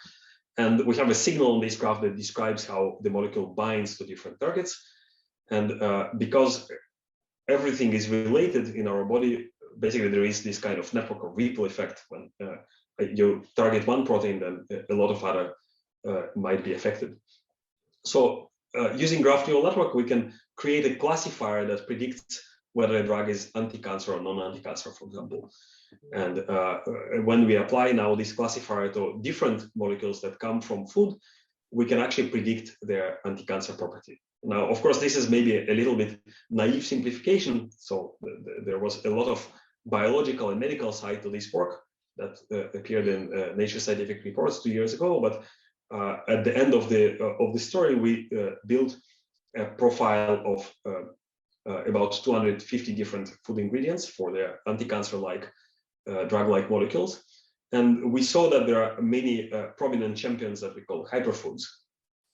And we have a signal on this graph that describes how the molecule binds to different targets. And because everything is related in our body, basically there is this kind of network of ripple effect. When you target one protein, then a lot of other might be affected. So using graph neural network, we can create a classifier that predicts whether a drug is anti-cancer or non-anti-cancer, for example. And when we apply now this classifier to different molecules that come from food, we can actually predict their anti-cancer property. Now, of course, this is maybe a little bit naive simplification. So there was a lot of biological and medical side to this work that appeared in Nature Scientific Reports 2 years ago. But at the end of the story, we built a profile of about 250 different food ingredients for their anti-cancer-like drug-like molecules. And we saw that there are many prominent champions that we call hyperfoods.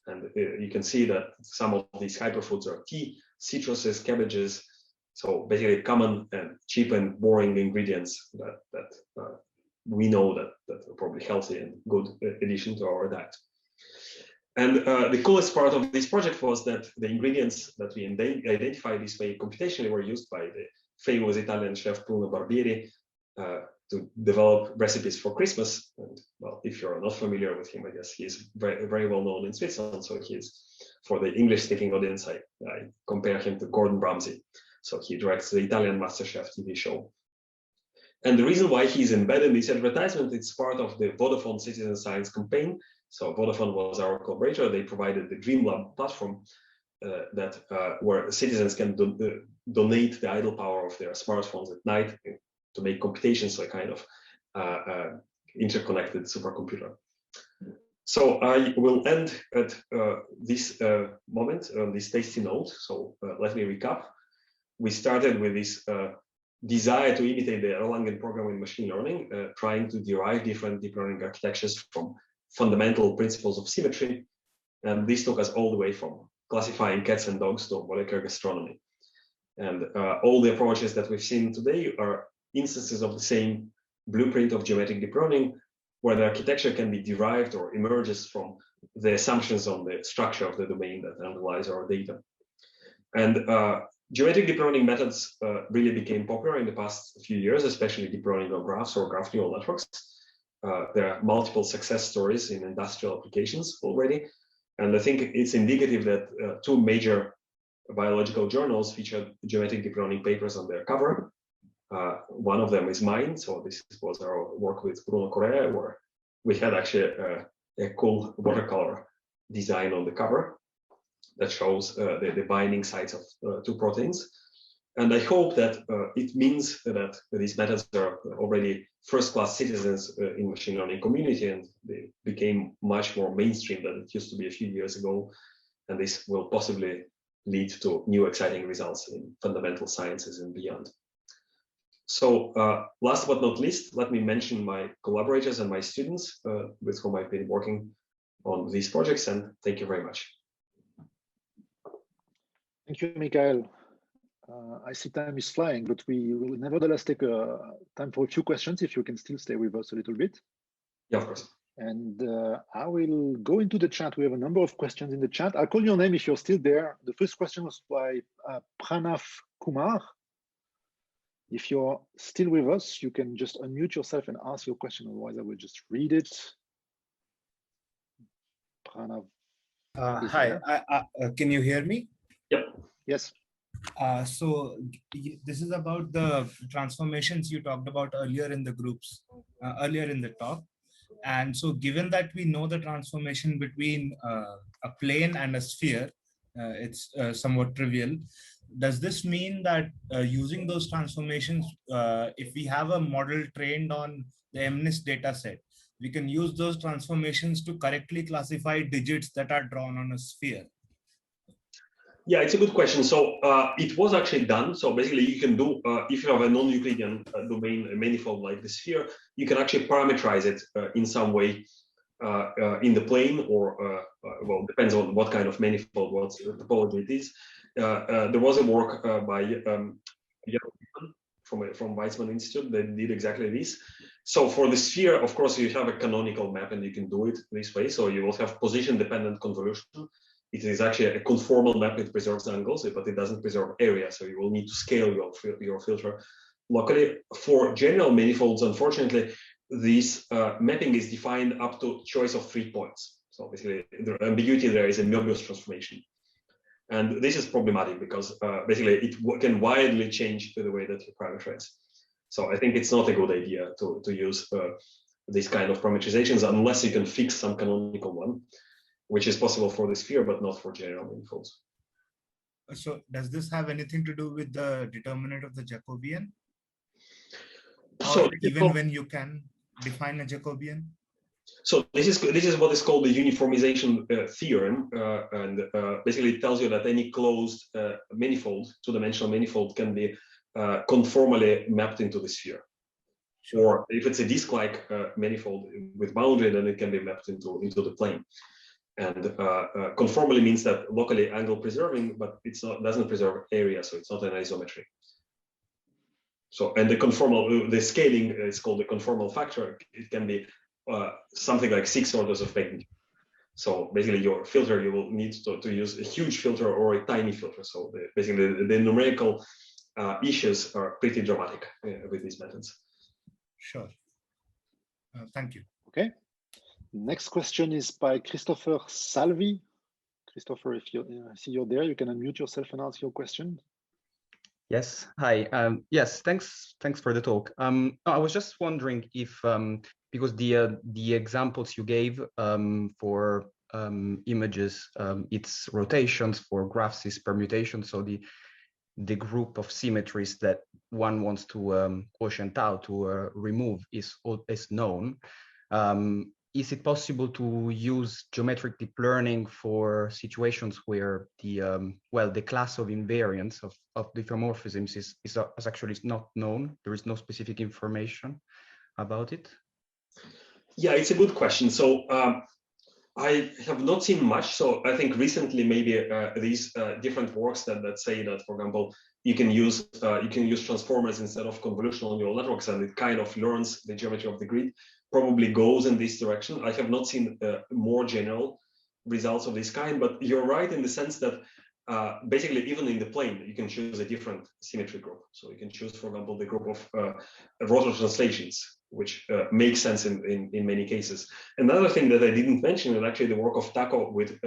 And you can see that some of these hyperfoods are tea, citruses, cabbages. So basically common and cheap and boring ingredients that we know that are probably healthy and good addition to our diet. And the coolest part of this project was that the ingredients that we identified this way computationally were used by the famous Italian chef Bruno Barbieri to develop recipes for Christmas. And well, if you're not familiar with him, I guess he's very, very well known in Switzerland. So he's, for the English-speaking audience, I compare him to Gordon Ramsay. So he directs the Italian MasterChef TV show. And the reason why he's embedded in this advertisement, it's part of the Vodafone Citizen Science campaign. So Vodafone was our collaborator. They provided the DreamLab platform where citizens can donate the idle power of their smartphones at night to make computations, so a kind of interconnected supercomputer. So I will end at this moment on this tasty note. So let me recap. We started with this desire to imitate the Erlangen Programme in machine learning, trying to derive different deep learning architectures from fundamental principles of symmetry. And this took us all the way from classifying cats and dogs to molecular gastronomy. And all the approaches that we've seen today are instances of the same blueprint of geometric deep learning, where the architecture can be derived or emerges from the assumptions on the structure of the domain that underlies our data. And geometric deep learning methods really became popular in the past few years, especially deep learning on graphs or graph neural networks. There are multiple success stories in industrial applications already. And I think it's indicative that two major biological journals featured geometric deep learning papers on their cover. One of them is mine. So this was our work with Bruno Correa, where we had actually a cool watercolor design on the cover that shows the binding sites of two proteins. And I hope that it means that these methods are already first-class citizens in machine learning community, and they became much more mainstream than it used to be a few years ago. And this will possibly lead to new exciting results in fundamental sciences and beyond. So last but not least, let me mention my collaborators and my students with whom I've been working on these projects, and thank you very much. Thank you, Mikhail. I see time is flying, but we will nevertheless take time for a few questions if you can still stay with us a little bit. Yeah, of course. And I will go into the chat. We have a number of questions in the chat. I'll call your name if you're still there. The first question was by Pranav Kumar. If you're still with us, you can just unmute yourself and ask your question. Otherwise, I will just read it. Pranav. Hi, can you hear me? Yep. Yes. So this is about the transformations you talked about earlier in the groups, earlier in the talk. And so given that we know the transformation between a plane and a sphere, it's somewhat trivial. Does this mean that using those transformations, if we have a model trained on the MNIST data set, we can use those transformations to correctly classify digits that are drawn on a sphere? Yeah, it's a good question. So it was actually done. So basically you can do, if you have a non-Euclidean domain, a manifold like the sphere, you can actually parameterize it in some way in the plane, or, well, depends on what kind of manifold, what topology it is. There was a work by from Weizmann Institute that did exactly this. So for the sphere, of course, you have a canonical map and you can do it this way. So you will have position-dependent convolution. It is actually a conformal map. It preserves angles, but it doesn't preserve area. So you will need to scale your filter locally. For general manifolds, unfortunately, this mapping is defined up to choice of 3 points. So basically, the ambiguity there is a Möbius transformation. And this is problematic because basically it can widely change the way that you parameterize. So I think it's not a good idea to use this kind of parameterizations unless you can fix some canonical one, which is possible for the sphere, but not for general manifolds. So does this have anything to do with the determinant of the Jacobian? So even when you can define a Jacobian? So this is what is called the uniformization theorem, and basically it tells you that any closed manifold, two-dimensional manifold, can be conformally mapped into the sphere. Or if it's a disk-like manifold with boundary, then it can be mapped into the plane. And conformally means that locally angle preserving, but it's not, doesn't preserve area, so it's not an isometry. So, and the scaling is called the conformal factor. It can be something like 6 orders of magnitude. So basically your filter, you will need to use a huge filter or a tiny filter. So basically the numerical issues are pretty dramatic with these methods. Sure. Thank you. Okay. Next question is by Christopher Salvi. Christopher, if you see you're there, you can unmute yourself and ask your question. Yes. Hi. Yes. Thanks for the talk. I was just wondering if because the examples you gave for images, it's rotations, for graphs is permutations. So the group of symmetries that one wants to quotient out, to remove, is known. Is it possible to use geometric deep learning for situations where the class of invariants of diffeomorphisms is actually not known? There is no specific information about it? Yeah, it's a good question. So I have not seen much. So I think recently maybe these different works that say that, for example, you can use transformers instead of convolutional neural networks, and it kind of learns the geometry of the grid, probably goes in this direction. I have not seen more general results of this kind, but you're right in the sense that basically even in the plane, you can choose a different symmetry group. So you can choose, for example, the group of rotor translations, which makes sense in many cases. Another thing that I didn't mention is actually the work of Taco with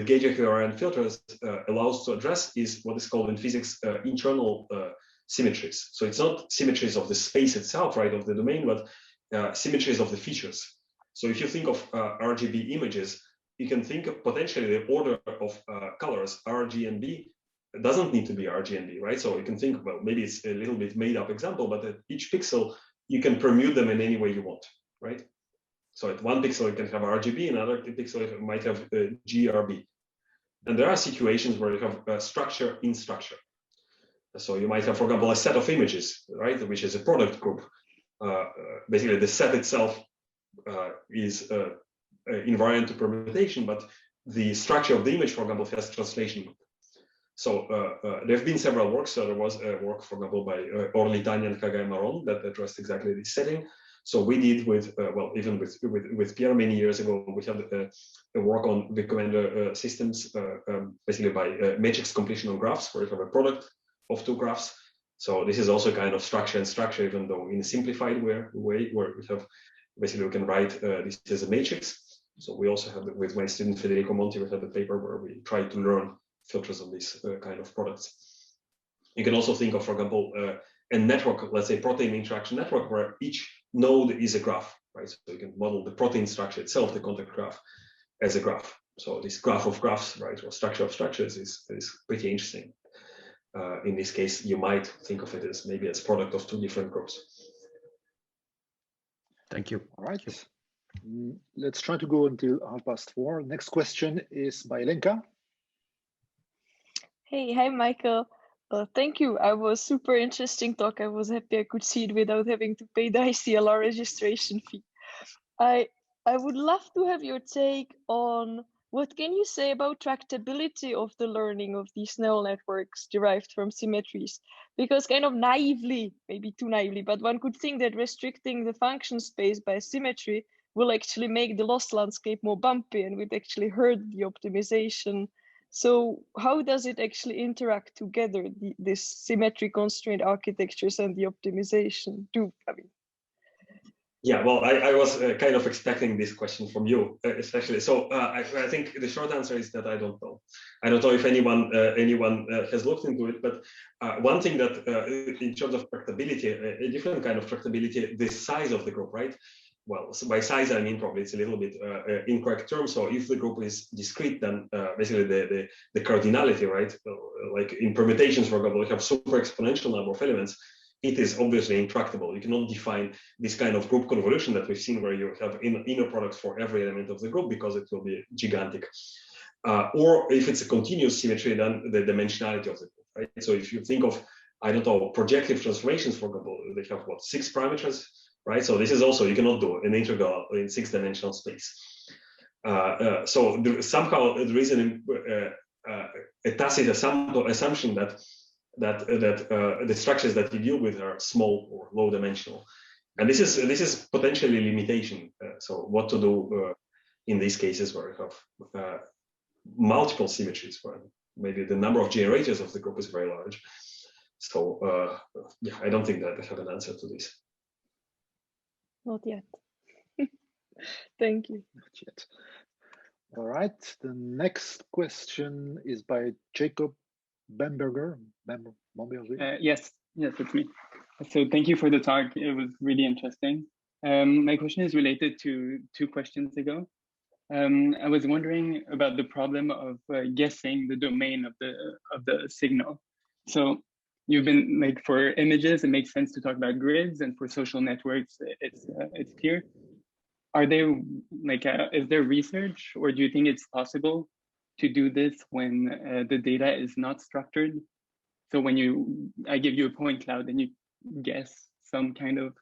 gauge-equivalent filters allows to address is what is called in physics internal symmetries. So it's not symmetries of the space itself, right, of the domain, but symmetries of the features. So if you think of RGB images, you can think of potentially the order of colors R, G, and B. It doesn't need to be R, G, and B, right? So you can think, well, maybe it's a little bit made up example, but at each pixel, you can permute them in any way you want, right? So at one pixel, you can have RGB, another pixel you might have GRB. And there are situations where you have structure in structure. So you might have, for example, a set of images, right, which is a product group. Basically, the set itself is invariant to permutation, but the structure of the image, for example, has translation. So there have been several works. So there was a work, for example, by Orly, Tanya, and Kagaya Maron that addressed exactly this setting. So we did with, well, even with Pierre many years ago, we had a work on the commander systems, basically by matrix completion on graphs, where you have a product of two graphs. So this is also kind of structure and structure, even though in a simplified way where we have, basically we can write this as a matrix. So we also have, with my student Federico Monti, we had a paper where we tried to learn filters on these kind of products. You can also think of, for example, a network, let's say protein interaction network, where each node is a graph, right? So you can model the protein structure itself, the contact graph, as a graph. So this graph of graphs, right, or structure of structures is pretty interesting. In this case, you might think of it as maybe as product of two different groups. Thank you. All right. Let's try to go until 4:30. Next question is by Lenka. Hey, hi, Michael. Thank you. I was super interesting talk. I was happy I could see it without having to pay the ICLR registration fee. I would love to have your take on what can you say about tractability of the learning of these neural networks derived from symmetries? Because kind of naively, maybe too naively, but one could think that restricting the function space by symmetry will actually make the loss landscape more bumpy and would actually hurt the optimization. So how does it actually interact together, this symmetry constrained architectures and the optimization? Yeah, well, I was kind of expecting this question from you, especially. So I think the short answer is that I don't know. I don't know if anyone has looked into it, but one thing that in terms of tractability, a different kind of tractability, the size of the group, right? Well, so by size, I mean probably it's a little bit incorrect term. So if the group is discrete, then basically the cardinality, right? Like in permutations, for example, you have super exponential number of elements. It is obviously intractable. You cannot define this kind of group convolution that we've seen where you have inner products for every element of the group because it will be gigantic. Or if it's a continuous symmetry, then the dimensionality of the group, right? So if you think of I don't know, projective transformations, for example, they have what, 6 parameters, right? So this is also, you cannot do an integral in 6-dimensional space. Somehow there is a tacit assumption that the structures that you deal with are small or low dimensional, and this is potentially a limitation. So what to do in these cases where you have multiple symmetries, where maybe the number of generators of the group is very large. So yeah, I don't think that I have an answer to this. Not yet. Thank you. Not yet. All right. The next question is by Jacob Bamberger. Yes, it's me. So thank you for the talk. It was really interesting. My question is related to 2 questions ago. I was wondering about the problem of guessing the domain of the signal. So you've been like, for images, it makes sense to talk about grids, and for social networks, it's clear. Are there like is there research, or do you think it's possible to do this when the data is not structured? So when I give you a point cloud, and you guess some kind of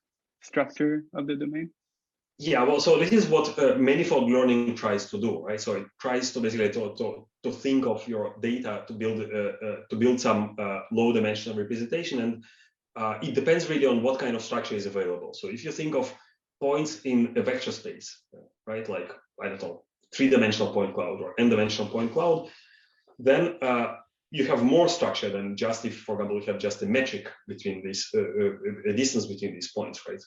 structure of the domain? Yeah, well, so this is what manifold learning tries to do, right? So it tries to basically to think of your data to build some low-dimensional representation, and it depends really on what kind of structure is available. So if you think of points in a vector space, right, like, I don't know, 3-dimensional point cloud or n-dimensional point cloud, then you have more structure than just if, for example, you have just a metric between these, a distance between these points, right?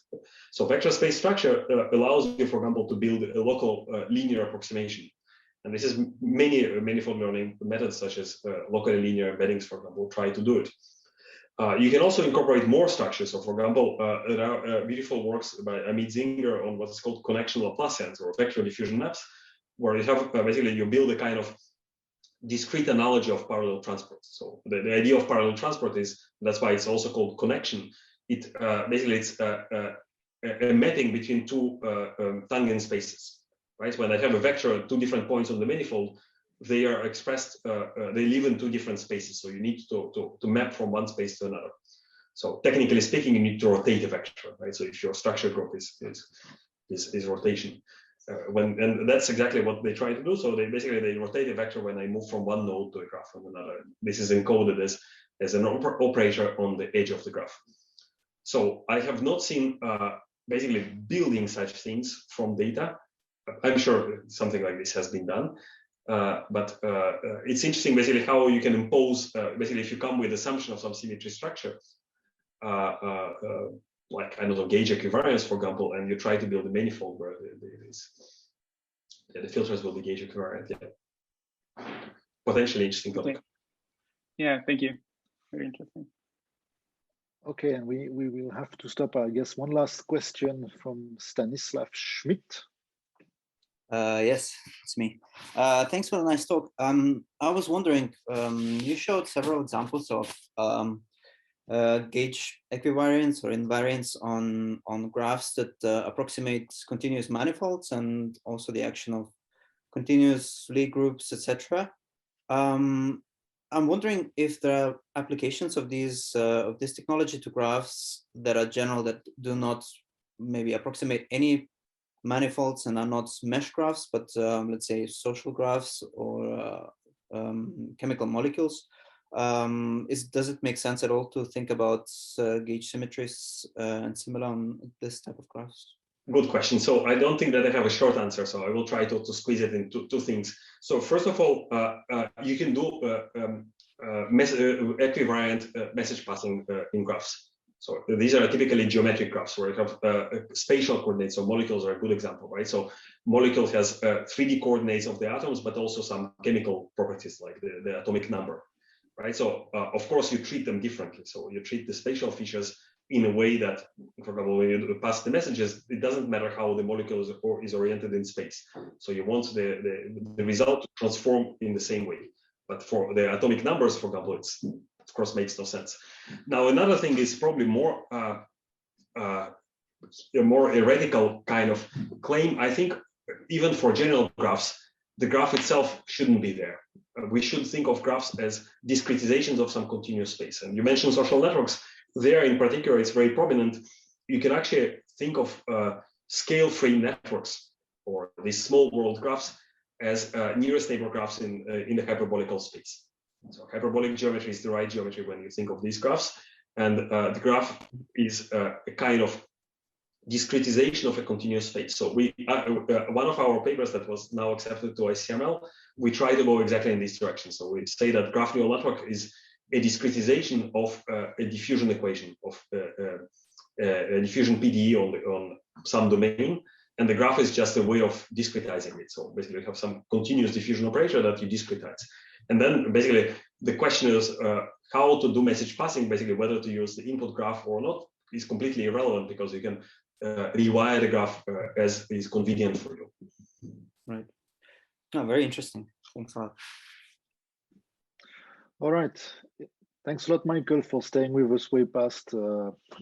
So vector space structure allows you, for example, to build a local linear approximation. And this is many manifold learning methods, such as locally linear embeddings, for example, try to do it. You can also incorporate more structures. So, for example, there are beautiful works by Amit Zinger on what is called connection Laplacians, or vector diffusion maps, where you have basically you build a kind of discrete analogy of parallel transport. So the idea of parallel transport is, that's why it's also called connection. It basically it's a mapping between 2 tangent spaces, right? When I have a vector at 2 different points on the manifold, they are expressed, they live in 2 different spaces. So you need to map from one space to another. So technically speaking, you need to rotate a vector, right? So if your structure group is rotation. And that's exactly what they try to do. So they rotate a vector when I move from one node to a graph from another. This is encoded as an operator on the edge of the graph. So I have not seen basically building such things from data. I'm sure something like this has been done, but it's interesting basically how you can impose basically if you come with assumption of some symmetry structure, like, I don't know, gauge equivariance, for example, and you try to build a manifold where the filters will be gauge equivariant. Yeah. Potentially interesting topic. Okay. Yeah, thank you. Very interesting. Okay, and we will have to stop. I guess one last question from Stanislav Schmidt. Yes, it's me. Thanks for the nice talk. I was wondering, you showed several examples of gauge equivariance or invariance on graphs that approximate continuous manifolds, and also the action of continuous Lie groups, etc. I'm wondering if there are applications of this technology to graphs that are general, that do not maybe approximate any manifolds and are not mesh graphs, but let's say social graphs or chemical molecules. Does it make sense at all to think about gauge symmetries and similar on this type of graphs? Good question. So I don't think that I have a short answer, so I will try to squeeze it into 2 things. So first of all, you can do equivariant message passing in graphs. So these are typically geometric graphs where you have spatial coordinates. So molecules are a good example, right? So molecule has 3D coordinates of the atoms, but also some chemical properties like the atomic number, right? So of course you treat them differently. So you treat the spatial features in a way that, for example, when you pass the messages, it doesn't matter how the molecule is oriented in space. So you want the result to transform in the same way. But for the atomic numbers, for example, it's of course makes no sense. Now another thing is probably more a more heretical kind of claim. I think even for general graphs, the graph itself shouldn't be there. we should think of graphs as discretizations of some continuous space. And you mentioned social networks. There in particular, it's very prominent. You can actually think of scale-free networks or these small world graphs as nearest neighbor graphs in the hyperbolical space. So hyperbolic geometry is the right geometry when you think of these graphs. And the graph is a kind of discretization of a continuous space. So we one of our papers that was now accepted to ICML, we try to go exactly in this direction. So we say that graph neural network is a discretization of a diffusion equation of a diffusion PDE on some domain, and the graph is just a way of discretizing it. So basically, you have some continuous diffusion operator that you discretize, and then basically the question is how to do message passing. Basically, whether to use the input graph or not is completely irrelevant because you can rewire the graph as is convenient for you. Right. Oh, very interesting. Thanks a lot. All right. Thanks a lot, Michael, for staying with us way past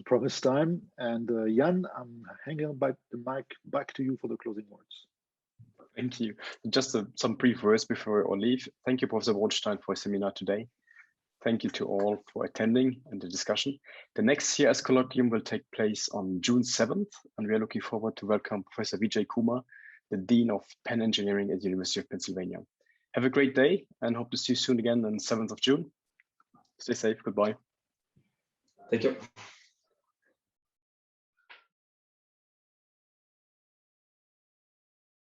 promised time. And Jan, I'm handing back the mic back to you for the closing words. Thank you. Just some brief words before we all leave. Thank you, Professor Bronstein, for a seminar today. Thank you to all for attending and the discussion. The next CIS colloquium will take place on June 7th, and we are looking forward to welcome Professor Vijay Kumar, the Dean of Penn Engineering at the University of Pennsylvania. Have a great day and hope to see you soon again on 7th of June. Stay safe. Goodbye. Thank you.